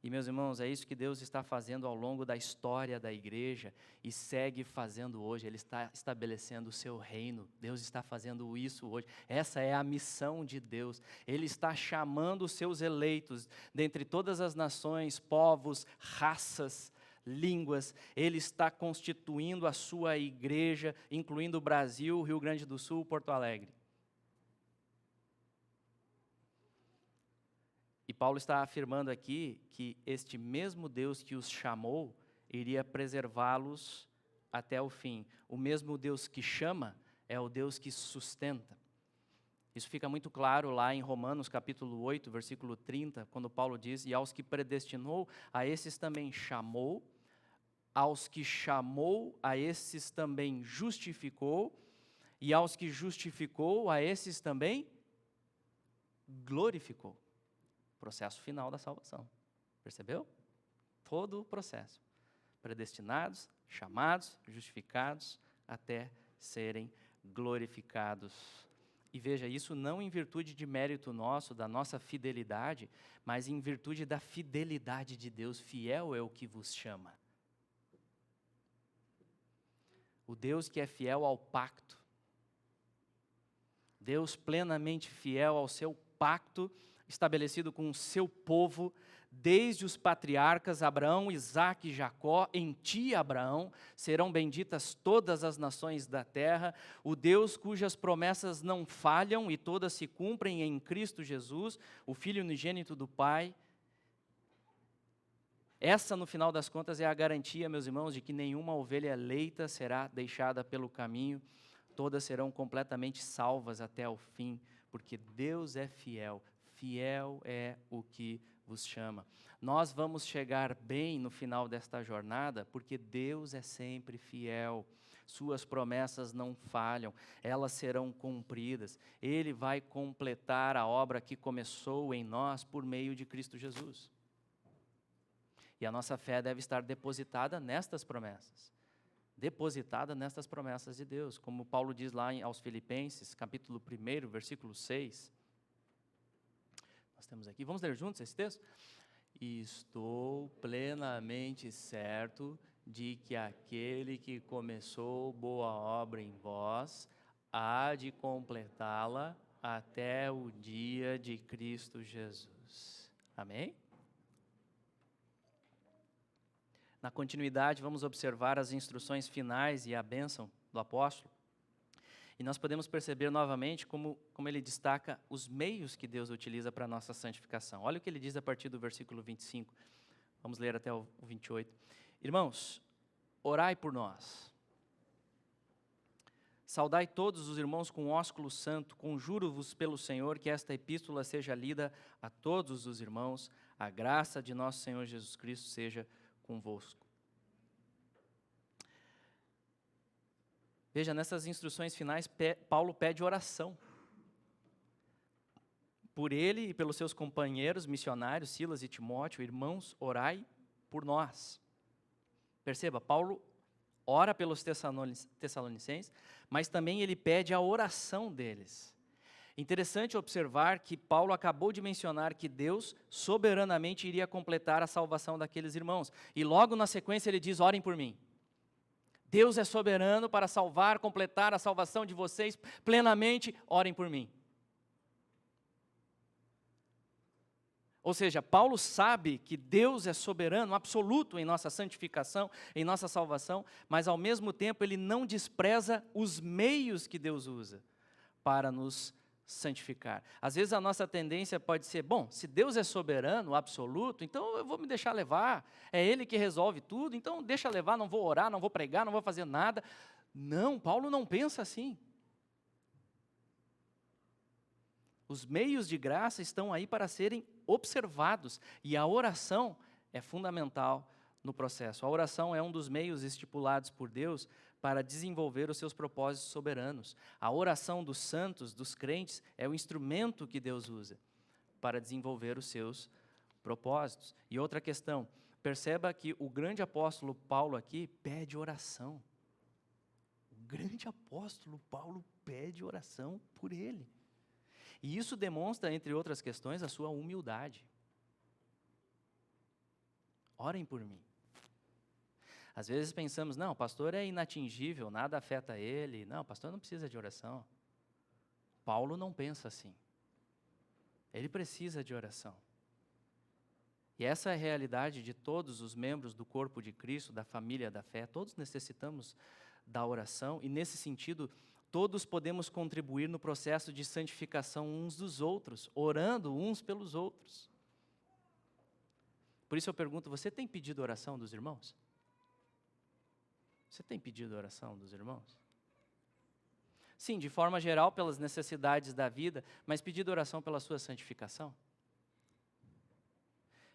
E, meus irmãos, é isso que Deus está fazendo ao longo da história da igreja e segue fazendo hoje. Ele está estabelecendo o seu reino. Deus está fazendo isso hoje. Essa é a missão de Deus. Ele está chamando os seus eleitos dentre todas as nações, povos, raças, línguas. Ele está constituindo a sua igreja, incluindo o Brasil, Rio Grande do Sul, Porto Alegre. E Paulo está afirmando aqui que este mesmo Deus que os chamou iria preservá-los até o fim. O mesmo Deus que chama é o Deus que sustenta. Isso fica muito claro lá em Romanos capítulo 8, versículo 30, quando Paulo diz: e aos que predestinou, a esses também chamou, aos que chamou, a esses também justificou, e aos que justificou, a esses também glorificou. Processo final da salvação. Percebeu? Todo o processo. Predestinados, chamados, justificados, até serem glorificados. E veja, isso não em virtude de mérito nosso, da nossa fidelidade, mas em virtude da fidelidade de Deus. Fiel é o que vos chama. O Deus que é fiel ao pacto. Deus plenamente fiel ao seu pacto, estabelecido com o seu povo, desde os patriarcas Abraão, Isaque e Jacó. Em ti, Abraão, serão benditas todas as nações da terra. O Deus cujas promessas não falham e todas se cumprem em Cristo Jesus, o Filho unigênito do Pai. Essa, no final das contas, é a garantia, meus irmãos, de que nenhuma ovelha eleita será deixada pelo caminho. Todas serão completamente salvas até o fim, porque Deus é fiel. Fiel é o que vos chama. Nós vamos chegar bem no final desta jornada, porque Deus é sempre fiel. Suas promessas não falham, elas serão cumpridas. Ele vai completar a obra que começou em nós por meio de Cristo Jesus. E a nossa fé deve estar depositada nestas promessas. Depositada nestas promessas de Deus. Como Paulo diz lá aos Filipenses, capítulo 1, versículo 6. Nós temos aqui, vamos ler juntos esse texto? Estou plenamente certo de que aquele que começou boa obra em vós há de completá-la até o dia de Cristo Jesus. Amém? Na continuidade, vamos observar as instruções finais e a bênção do apóstolo. E nós podemos perceber novamente como ele destaca os meios que Deus utiliza para a nossa santificação. Olha o que ele diz a partir do versículo 25. Vamos ler até o 28. Irmãos, orai por nós. Saudai todos os irmãos com ósculo santo. Conjuro-vos pelo Senhor que esta epístola seja lida a todos os irmãos. A graça de nosso Senhor Jesus Cristo seja convosco. Veja, nessas instruções finais, Paulo pede oração. Por ele e pelos seus companheiros missionários, Silas e Timóteo, irmãos, orai por nós. Perceba, Paulo ora pelos Tessalonicenses, mas também ele pede a oração deles. Interessante observar que Paulo acabou de mencionar que Deus soberanamente iria completar a salvação daqueles irmãos. E logo na sequência ele diz, orem por mim. Deus é soberano para salvar, completar a salvação de vocês plenamente, orem por mim. Ou seja, Paulo sabe que Deus é soberano, absoluto em nossa santificação, em nossa salvação, mas ao mesmo tempo ele não despreza os meios que Deus usa para nos santificar. Às vezes a nossa tendência pode ser, bom, se Deus é soberano, absoluto, então eu vou me deixar levar, é Ele que resolve tudo, então deixa levar, não vou orar, não vou pregar, não vou fazer nada. Não, Paulo não pensa assim. Os meios de graça estão aí para serem observados, e a oração é fundamental no processo. A oração é um dos meios estipulados por Deus para desenvolver os seus propósitos soberanos. A oração dos santos, dos crentes, é o instrumento que Deus usa para desenvolver os seus propósitos. E outra questão, perceba que o grande apóstolo Paulo aqui pede oração. O grande apóstolo Paulo pede oração por ele. E isso demonstra, entre outras questões, a sua humildade. Orem por mim. Às vezes pensamos, não, o pastor é inatingível, nada afeta ele. Não, o pastor não precisa de oração. Paulo não pensa assim. Ele precisa de oração. E essa é a realidade de todos os membros do corpo de Cristo, da família da fé. Todos necessitamos da oração e, nesse sentido, todos podemos contribuir no processo de santificação uns dos outros, orando uns pelos outros. Por isso eu pergunto, você tem pedido oração dos irmãos? Você tem pedido oração dos irmãos? Sim, de forma geral, pelas necessidades da vida, mas pedido oração pela sua santificação?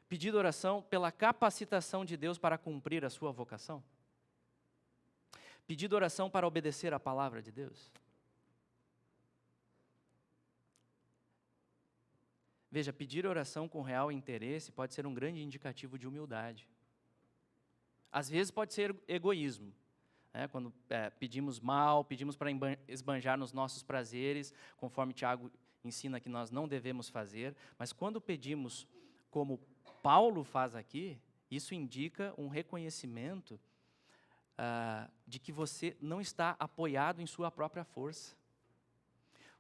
Pedido oração pela capacitação de Deus para cumprir a sua vocação? Pedido oração para obedecer a palavra de Deus? Veja, pedir oração com real interesse pode ser um grande indicativo de humildade. Às vezes pode ser egoísmo, né? Quando pedimos mal, pedimos para esbanjar nos nossos prazeres, conforme Tiago ensina que nós não devemos fazer, mas quando pedimos como Paulo faz aqui, isso indica um reconhecimento de que você não está apoiado em sua própria força.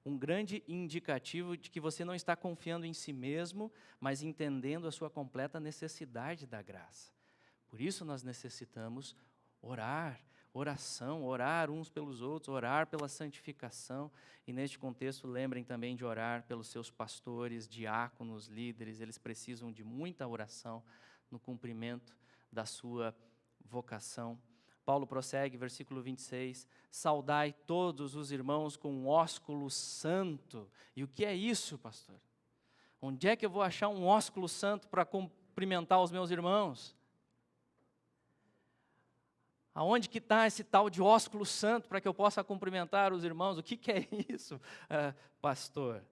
Um grande indicativo de que você não está confiando em si mesmo, mas entendendo a sua completa necessidade da graça. Por isso nós necessitamos orar, oração, orar uns pelos outros, orar pela santificação. E neste contexto, lembrem também de orar pelos seus pastores, diáconos, líderes. Eles precisam de muita oração no cumprimento da sua vocação. Paulo prossegue, versículo 26, saudai todos os irmãos com um ósculo santo. E o que é isso, pastor? Onde é que eu vou achar um ósculo santo para cumprimentar os meus irmãos? Aonde que está esse tal de ósculo santo para que eu possa cumprimentar os irmãos? O que é isso, pastor?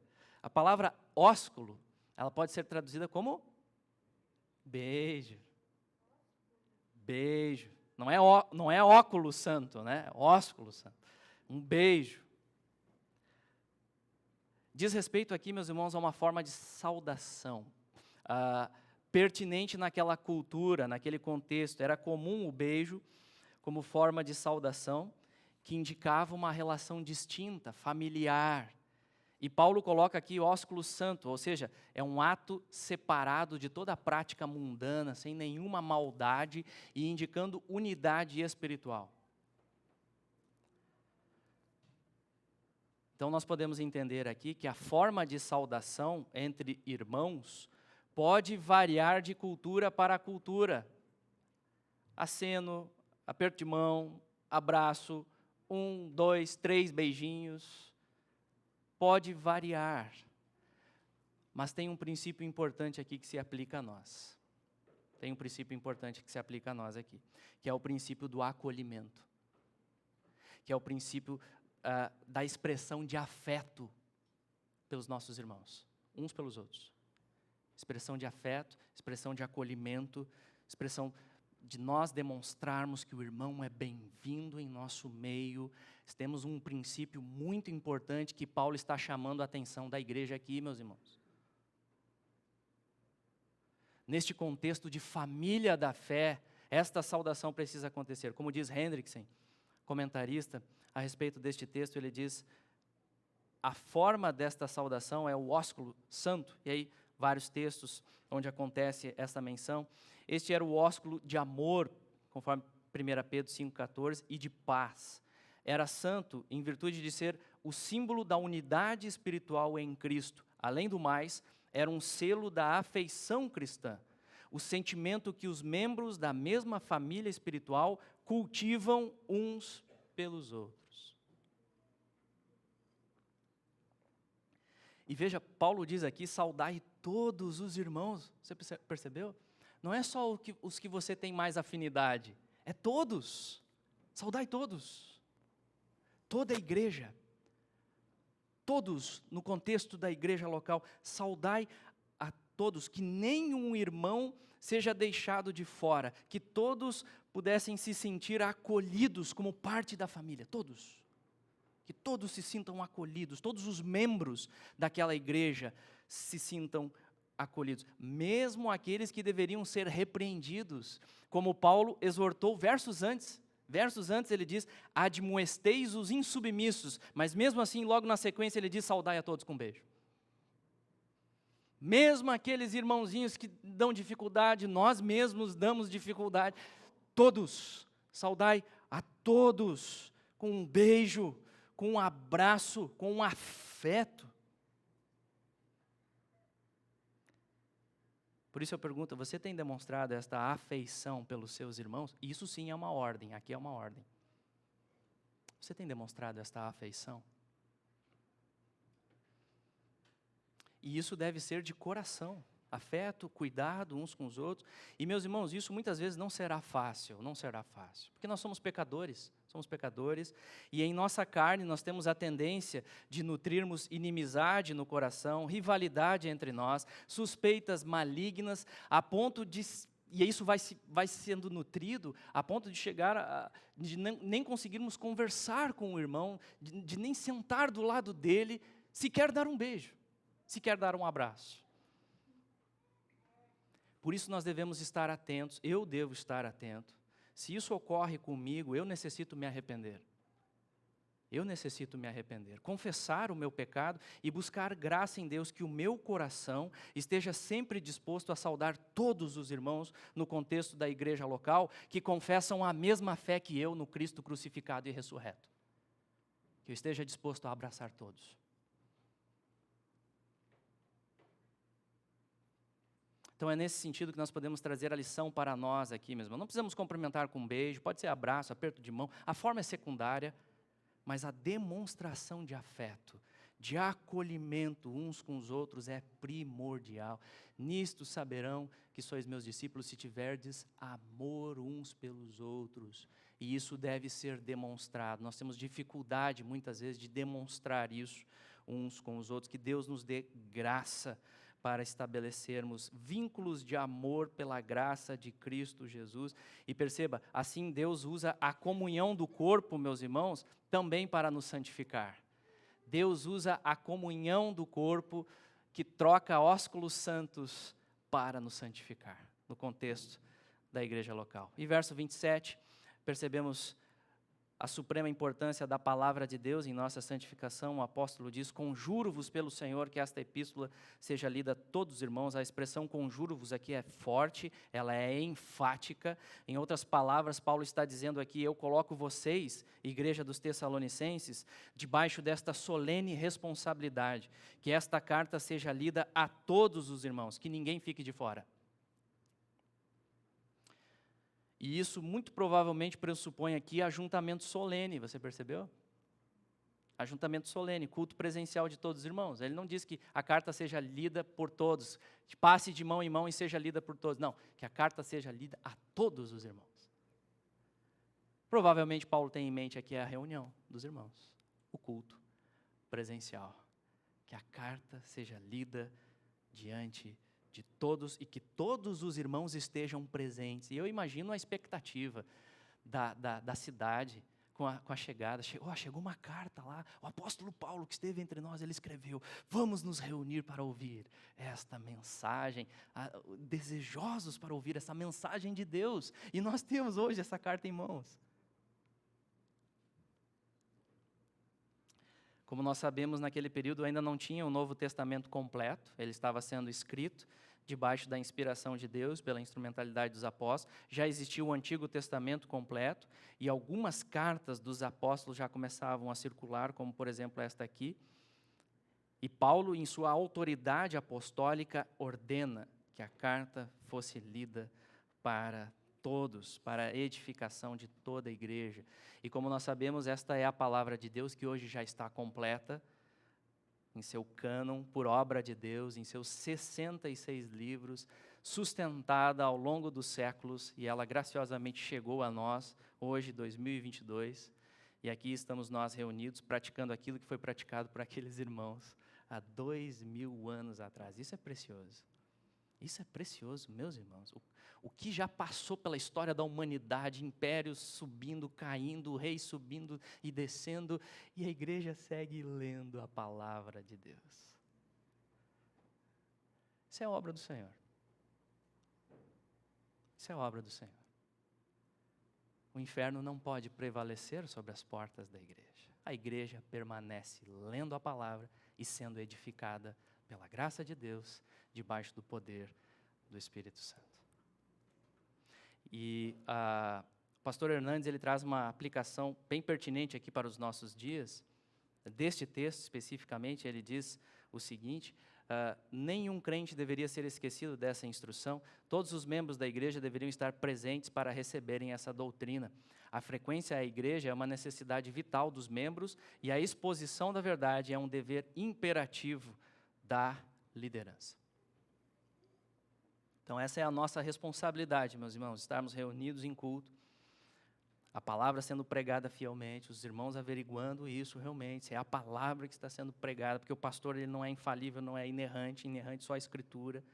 A palavra ósculo, ela pode ser traduzida como beijo. Beijo. Não é óculo santo, né? Ósculo santo. Um beijo. Diz respeito aqui, meus irmãos, a uma forma de saudação. Pertinente naquela cultura, naquele contexto. Era comum o beijo como forma de saudação, que indicava uma relação distinta, familiar. E Paulo coloca aqui ósculo santo, ou seja, é um ato separado de toda a prática mundana, sem nenhuma maldade e indicando unidade espiritual. Então nós podemos entender aqui que a forma de saudação entre irmãos pode variar de cultura para cultura. Aceno, aperto de mão, abraço, 1, 2, 3 beijinhos. Pode variar, mas tem um princípio importante aqui que se aplica a nós. Tem um princípio importante que se aplica a nós aqui, que é o princípio do acolhimento, que é o princípio da expressão de afeto pelos nossos irmãos, uns pelos outros. Expressão de afeto, expressão de acolhimento, expressão de nós demonstrarmos que o irmão é bem-vindo em nosso meio. Temos um princípio muito importante que Paulo está chamando a atenção da igreja aqui, meus irmãos. Neste contexto de família da fé, esta saudação precisa acontecer. Como diz Hendrickson, comentarista, a respeito deste texto, ele diz, a forma desta saudação é o ósculo santo, e aí vários textos onde acontece essa menção. Este era o ósculo de amor, conforme 1 Pedro 5,14, e de paz. Era santo em virtude de ser o símbolo da unidade espiritual em Cristo. Além do mais, era um selo da afeição cristã, o sentimento que os membros da mesma família espiritual cultivam uns pelos outros. E veja, Paulo diz aqui, saudai todos os irmãos. Você percebeu? Não é só os que você tem mais afinidade, é todos. Saudai todos. Toda a igreja. Todos, no contexto da igreja local, saudai a todos, que nenhum irmão seja deixado de fora, que todos pudessem se sentir acolhidos como parte da família, todos. Que todos se sintam acolhidos, todos os membros daquela igreja se sintam acolhidos, mesmo aqueles que deveriam ser repreendidos, como Paulo exortou versos antes ele diz, admoesteis os insubmissos, mas mesmo assim, logo na sequência ele diz, saudai a todos com beijo. Mesmo aqueles irmãozinhos que dão dificuldade, nós mesmos damos dificuldade, todos, saudai a todos com um beijo, com um abraço, com um afeto. Por isso eu pergunto, você tem demonstrado esta afeição pelos seus irmãos? Isso sim é uma ordem, aqui é uma ordem. Você tem demonstrado esta afeição? E isso deve ser de coração, afeto, cuidado uns com os outros. E meus irmãos, isso muitas vezes não será fácil, porque nós somos pecadores, e em nossa carne nós temos a tendência de nutrirmos inimizade no coração, rivalidade entre nós, suspeitas malignas, a ponto de, e isso vai sendo nutrido, a ponto de chegar de nem conseguirmos conversar com o irmão, de nem sentar do lado dele, sequer dar um beijo, sequer dar um abraço. Por isso nós devemos estar atentos, eu devo estar atento. Se isso ocorre comigo, eu necessito me arrepender. Confessar o meu pecado e buscar graça em Deus, que o meu coração esteja sempre disposto a saudar todos os irmãos no contexto da igreja local, que confessam a mesma fé que eu no Cristo crucificado e ressurreto. Que eu esteja disposto a abraçar todos. Então é nesse sentido que nós podemos trazer a lição para nós aqui mesmo. Não precisamos cumprimentar com um beijo, pode ser abraço, aperto de mão, a forma é secundária, mas a demonstração de afeto, de acolhimento uns com os outros é primordial. Nisto saberão que sois meus discípulos, se tiverdes amor uns pelos outros. E isso deve ser demonstrado. Nós temos dificuldade muitas vezes de demonstrar isso uns com os outros. Que Deus nos dê graça para estabelecermos vínculos de amor pela graça de Cristo Jesus. E perceba, assim Deus usa a comunhão do corpo, meus irmãos, também para nos santificar. Deus usa a comunhão do corpo que troca ósculos santos para nos santificar, no contexto da igreja local. E verso 27, percebemos a suprema importância da palavra de Deus em nossa santificação. O apóstolo diz, conjuro-vos pelo Senhor que esta epístola seja lida a todos os irmãos. A expressão conjuro-vos aqui é forte, ela é enfática. Em outras palavras, Paulo está dizendo aqui, eu coloco vocês, igreja dos Tessalonicenses, debaixo desta solene responsabilidade, que esta carta seja lida a todos os irmãos, que ninguém fique de fora. E isso muito provavelmente pressupõe aqui ajuntamento solene, você percebeu? Ajuntamento solene, culto presencial de todos os irmãos. Ele não diz que a carta seja lida por todos, que passe de mão em mão e seja lida por todos. Não, que a carta seja lida a todos os irmãos. Provavelmente Paulo tem em mente aqui a reunião dos irmãos, o culto presencial. Que a carta seja lida diante de todos e que todos os irmãos estejam presentes. E eu imagino a expectativa da cidade com a chegada. Chegou uma carta lá, o apóstolo Paulo que esteve entre nós, ele escreveu, vamos nos reunir para ouvir esta mensagem, desejosos para ouvir essa mensagem de Deus. E nós temos hoje essa carta em mãos. Como nós sabemos, naquele período ainda não tinha o Novo Testamento completo, ele estava sendo escrito debaixo da inspiração de Deus, pela instrumentalidade dos apóstolos. Já existia o Antigo Testamento completo, e algumas cartas dos apóstolos já começavam a circular, como por exemplo esta aqui. E Paulo, em sua autoridade apostólica, ordena que a carta fosse lida para todos, para a edificação de toda a igreja. E como nós sabemos, esta é a palavra de Deus que hoje já está completa, em seu cânon, por obra de Deus, em seus 66 livros, sustentada ao longo dos séculos, e ela graciosamente chegou a nós, hoje, 2022, e aqui estamos nós reunidos, praticando aquilo que foi praticado por aqueles irmãos há 2000 anos atrás. Isso é precioso. Isso é precioso, meus irmãos. O que já passou pela história da humanidade, impérios subindo, caindo, reis subindo e descendo, e a igreja segue lendo a palavra de Deus. Isso é obra do Senhor. Isso é obra do Senhor. O inferno não pode prevalecer sobre as portas da igreja. A igreja permanece lendo a palavra e sendo edificada pela graça de Deus, debaixo do poder do Espírito Santo. E o pastor Hernandes, ele traz uma aplicação bem pertinente aqui para os nossos dias. Deste texto especificamente, ele diz o seguinte: nenhum crente deveria ser esquecido dessa instrução. Todos os membros da igreja deveriam estar presentes para receberem essa doutrina. A frequência à igreja é uma necessidade vital dos membros e a exposição da verdade é um dever imperativo da liderança. Então essa é a nossa responsabilidade, meus irmãos, estarmos reunidos em culto, a palavra sendo pregada fielmente, os irmãos averiguando isso realmente, se é a palavra que está sendo pregada, porque o pastor ele não é infalível, não é inerrante só a Escritura,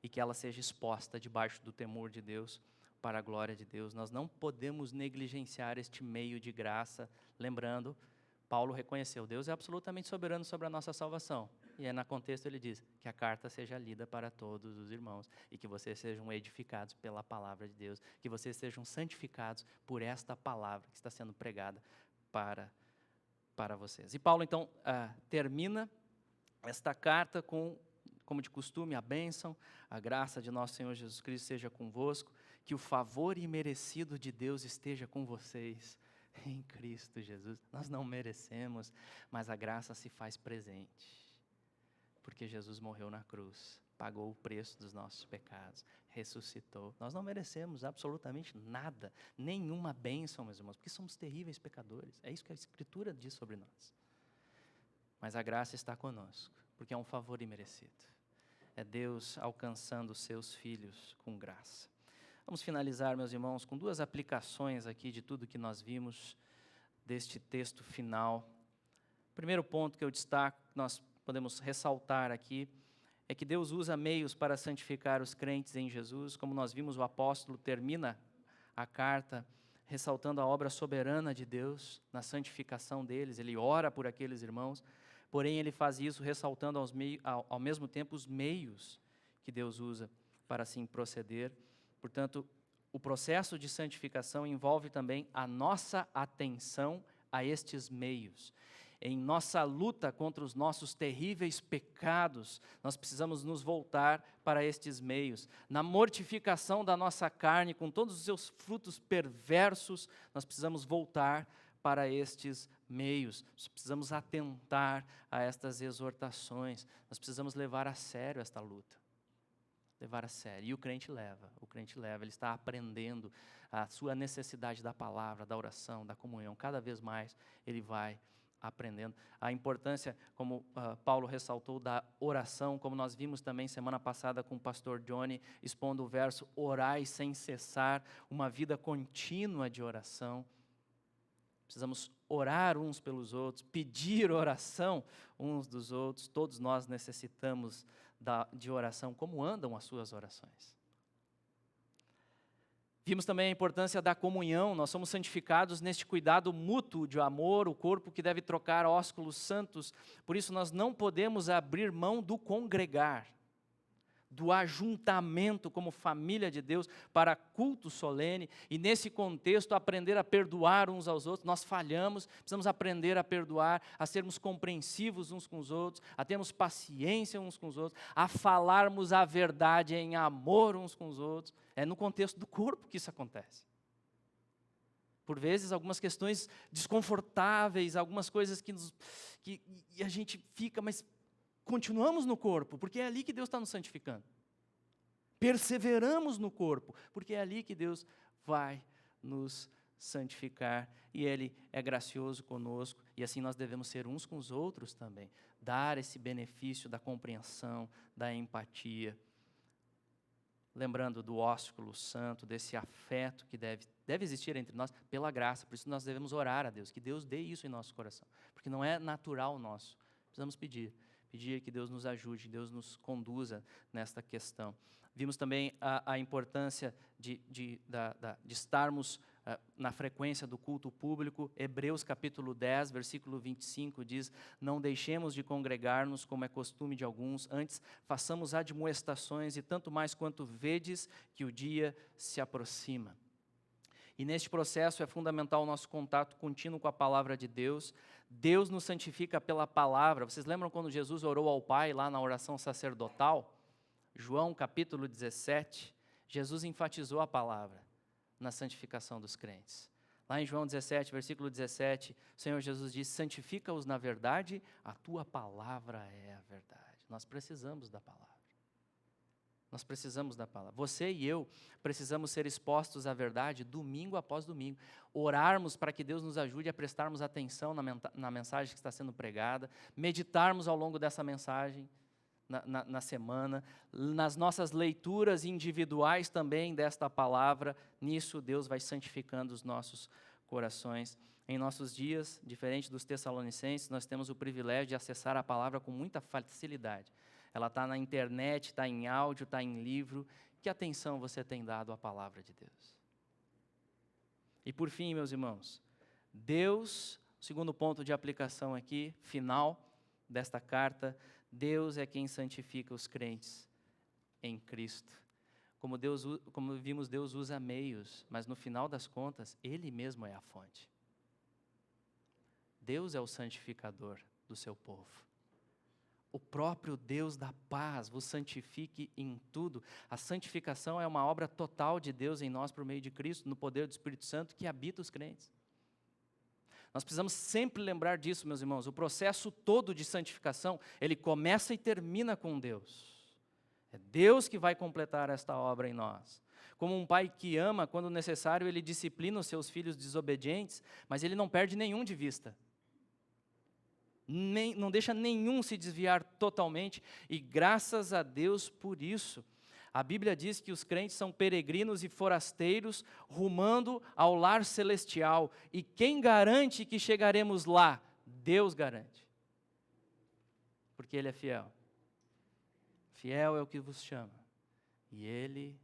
e que ela seja exposta debaixo do temor de Deus, para a glória de Deus. Nós não podemos negligenciar este meio de graça, lembrando, Paulo reconheceu, Deus é absolutamente soberano sobre a nossa salvação. E aí, no contexto, ele diz que a carta seja lida para todos os irmãos e que vocês sejam edificados pela palavra de Deus, que vocês sejam santificados por esta palavra que está sendo pregada para vocês. E Paulo, então, termina esta carta com, como de costume, a bênção, a graça de nosso Senhor Jesus Cristo seja convosco, que o favor imerecido de Deus esteja com vocês em Cristo Jesus. Nós não merecemos, mas a graça se faz presente. Porque Jesus morreu na cruz, pagou o preço dos nossos pecados, ressuscitou. Nós não merecemos absolutamente nada, nenhuma bênção, meus irmãos, porque somos terríveis pecadores. É isso que a Escritura diz sobre nós. Mas a graça está conosco, porque é um favor imerecido. É Deus alcançando os seus filhos com graça. Vamos finalizar, meus irmãos, com duas aplicações aqui de tudo que nós vimos deste texto final. O primeiro ponto que eu destaco, nós podemos ressaltar aqui, é que Deus usa meios para santificar os crentes em Jesus. Como nós vimos, o apóstolo termina a carta ressaltando a obra soberana de Deus na santificação deles. Ele ora por aqueles irmãos, porém ele faz isso ressaltando ao mesmo tempo os meios que Deus usa para assim proceder. Portanto, o processo de santificação envolve também a nossa atenção a estes meios. Em nossa luta contra os nossos terríveis pecados, nós precisamos nos voltar para estes meios. Na mortificação da nossa carne, com todos os seus frutos perversos, nós precisamos voltar para estes meios. Nós precisamos atentar a estas exortações. Nós precisamos levar a sério esta luta. Levar a sério. E o crente leva, ele está aprendendo a sua necessidade da palavra, da oração, da comunhão. Cada vez mais ele vai aprendendo. A importância, como Paulo ressaltou, da oração, como nós vimos também semana passada com o pastor Johnny, expondo o verso, orai sem cessar, uma vida contínua de oração. Precisamos orar uns pelos outros, pedir oração uns dos outros. Todos nós necessitamos de oração. Como andam as suas orações? Vimos também a importância da comunhão. Nós somos santificados neste cuidado mútuo de amor, o corpo que deve trocar ósculos santos. Por isso nós não podemos abrir mão do congregar, do ajuntamento como família de Deus para culto solene, e nesse contexto aprender a perdoar uns aos outros. Nós falhamos, precisamos aprender a perdoar, a sermos compreensivos uns com os outros, a termos paciência uns com os outros, a falarmos a verdade em amor uns com os outros. É no contexto do corpo que isso acontece. Por vezes, algumas questões desconfortáveis, algumas coisas que a gente fica, mas continuamos no corpo, porque é ali que Deus está nos santificando. Perseveramos no corpo, porque é ali que Deus vai nos santificar. E Ele é gracioso conosco, e assim nós devemos ser uns com os outros também. Dar esse benefício da compreensão, da empatia. Lembrando do ósculo santo, desse afeto que deve existir entre nós, pela graça. Por isso nós devemos orar a Deus, que Deus dê isso em nosso coração. Porque não é natural nosso. Precisamos pedir Pedir que Deus nos ajude, Deus nos conduza nesta questão. Vimos também a importância de estarmos na frequência do culto público. Hebreus capítulo 10, versículo 25 diz: não deixemos de congregar-nos como é costume de alguns, antes façamos admoestações, e tanto mais quanto vedes que o dia se aproxima. E neste processo é fundamental o nosso contato contínuo com a palavra de Deus. Deus nos santifica pela palavra. Vocês lembram quando Jesus orou ao Pai lá na oração sacerdotal? João capítulo 17, Jesus enfatizou a palavra na santificação dos crentes. Lá em João 17, versículo 17, o Senhor Jesus diz: santifica-os na verdade, a tua palavra é a verdade. Nós precisamos da palavra. Nós precisamos da palavra. Você e eu precisamos ser expostos à verdade domingo após domingo. Orarmos para que Deus nos ajude a prestarmos atenção na mensagem que está sendo pregada, meditarmos ao longo dessa mensagem na semana, nas nossas leituras individuais também desta palavra. Nisso Deus vai santificando os nossos corações. Em nossos dias, diferente dos Tessalonicenses, nós temos o privilégio de acessar a palavra com muita facilidade. Ela está na internet, está em áudio, está em livro. Que atenção você tem dado à palavra de Deus? E por fim, meus irmãos, Deus, segundo ponto de aplicação aqui, final desta carta, Deus é quem santifica os crentes em Cristo. Como vimos, Deus usa meios, mas no final das contas, Ele mesmo é a fonte. Deus é o santificador do seu povo. O próprio Deus da paz vos santifique em tudo. A santificação é uma obra total de Deus em nós por meio de Cristo, no poder do Espírito Santo que habita os crentes. Nós precisamos sempre lembrar disso, meus irmãos. O processo todo de santificação, ele começa e termina com Deus. É Deus que vai completar esta obra em nós. Como um pai que ama, quando necessário, ele disciplina os seus filhos desobedientes, mas ele não perde nenhum de vista. Não deixa nenhum se desviar totalmente, e graças a Deus por isso. A Bíblia diz que os crentes são peregrinos e forasteiros, rumando ao lar celestial. E quem garante que chegaremos lá? Deus garante. Porque Ele é fiel. Fiel é o que vos chama, e Ele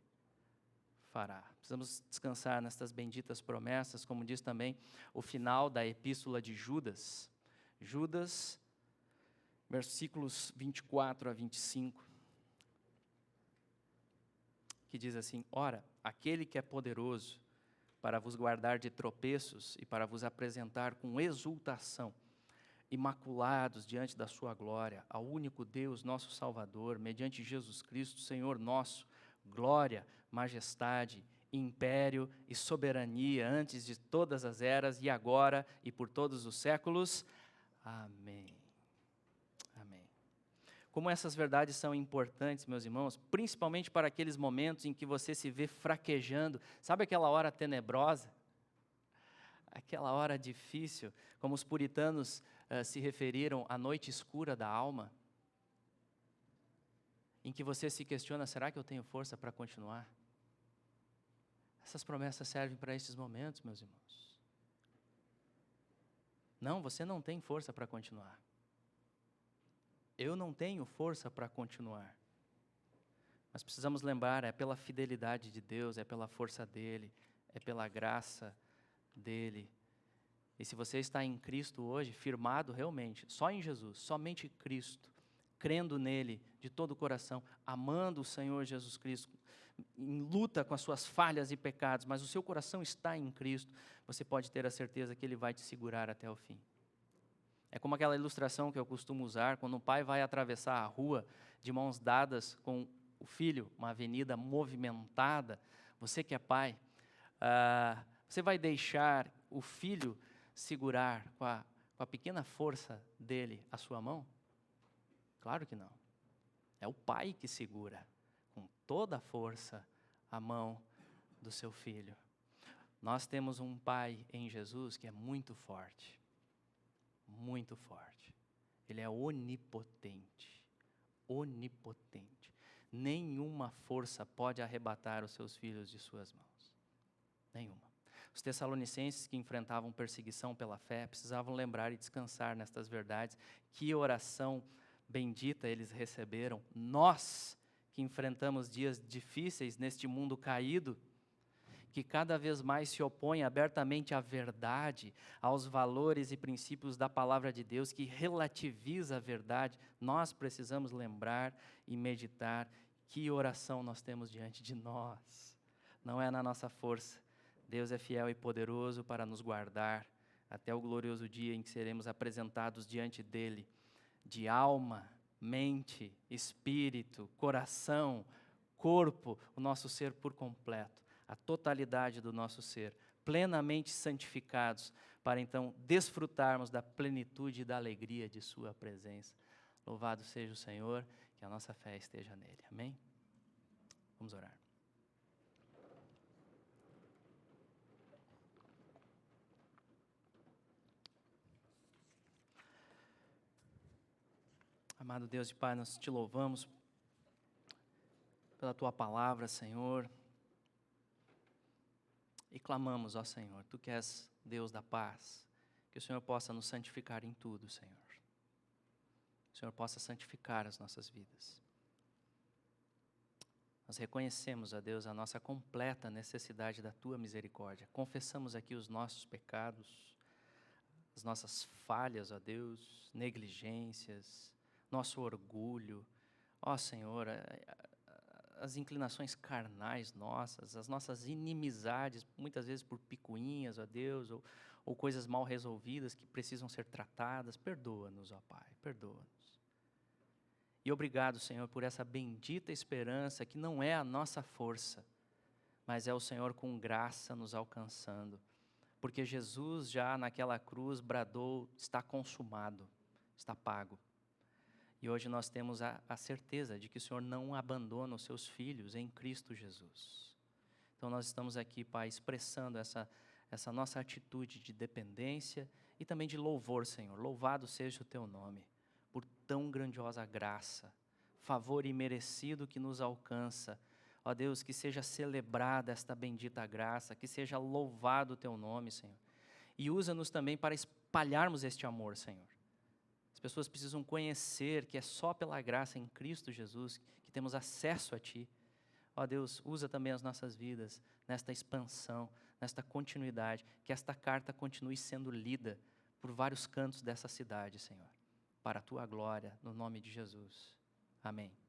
fará. Precisamos descansar nestas benditas promessas, como diz também o final da epístola de Judas. Judas, versículos 24 a 25, que diz assim: ora, aquele que é poderoso para vos guardar de tropeços e para vos apresentar com exultação, imaculados diante da sua glória, ao único Deus, nosso Salvador, mediante Jesus Cristo, Senhor nosso, glória, majestade, império e soberania antes de todas as eras e agora e por todos os séculos. Amém. Amém. Como essas verdades são importantes, meus irmãos, principalmente para aqueles momentos em que você se vê fraquejando. Sabe aquela hora tenebrosa? Aquela hora difícil, como os puritanos se referiram à noite escura da alma, em que você se questiona: será que eu tenho força para continuar? Essas promessas servem para esses momentos, meus irmãos. Não, você não tem força para continuar. Eu não tenho força para continuar. Mas precisamos lembrar, é pela fidelidade de Deus, é pela força dEle, é pela graça dEle. E se você está em Cristo hoje, firmado realmente, só em Jesus, somente Cristo, crendo nele de todo o coração, amando o Senhor Jesus Cristo, em luta com as suas falhas e pecados, mas o seu coração está em Cristo, você pode ter a certeza que Ele vai te segurar até o fim. É como aquela ilustração que eu costumo usar, quando um pai vai atravessar a rua de mãos dadas com o filho, uma avenida movimentada. Você que é pai, você vai deixar o filho segurar com a pequena força dele a sua mão? Claro que não. É o pai que segura com toda a força a mão do seu filho. Nós temos um pai em Jesus que é muito forte. Muito forte. Ele é onipotente. Onipotente. Nenhuma força pode arrebatar os seus filhos de suas mãos. Nenhuma. Os tessalonicenses que enfrentavam perseguição pela fé precisavam lembrar e descansar nestas verdades. Que oração bendita eles receberam. Nós, que enfrentamos dias difíceis neste mundo caído, que cada vez mais se opõe abertamente à verdade, aos valores e princípios da palavra de Deus, que relativiza a verdade, nós precisamos lembrar e meditar que oração nós temos diante de nós. Não é na nossa força. Deus é fiel e poderoso para nos guardar até o glorioso dia em que seremos apresentados diante dele, de alma, mente, espírito, coração, corpo, o nosso ser por completo, a totalidade do nosso ser, plenamente santificados, para então desfrutarmos da plenitude e da alegria de sua presença. Louvado seja o Senhor, que a nossa fé esteja nele. Amém? Vamos orar. Amado Deus e Pai, nós te louvamos pela Tua palavra, Senhor, e clamamos, ó Senhor, Tu que és Deus da paz, que o Senhor possa nos santificar em tudo, Senhor. Que o Senhor possa santificar as nossas vidas. Nós reconhecemos, ó Deus, a nossa completa necessidade da Tua misericórdia. Confessamos aqui os nossos pecados, as nossas falhas, ó Deus, negligências, nosso orgulho, ó Senhor, as inclinações carnais nossas, as nossas inimizades, muitas vezes por picuinhas, ó Deus, ou coisas mal resolvidas que precisam ser tratadas. Perdoa-nos, ó Pai, perdoa-nos. E obrigado, Senhor, por essa bendita esperança que não é a nossa força, mas é o Senhor com graça nos alcançando. Porque Jesus já naquela cruz bradou, está consumado, está pago. E hoje nós temos a certeza de que o Senhor não abandona os seus filhos em Cristo Jesus. Então nós estamos aqui, Pai, expressando essa nossa atitude de dependência e também de louvor, Senhor. Louvado seja o Teu nome, por tão grandiosa graça, favor imerecido que nos alcança. Ó Deus, que seja celebrada esta bendita graça, que seja louvado o Teu nome, Senhor. E usa-nos também para espalharmos este amor, Senhor. As pessoas precisam conhecer que é só pela graça em Cristo Jesus que temos acesso a Ti. Ó Deus, usa também as nossas vidas nesta expansão, nesta continuidade, que esta carta continue sendo lida por vários cantos dessa cidade, Senhor, para a Tua glória, no nome de Jesus. Amém.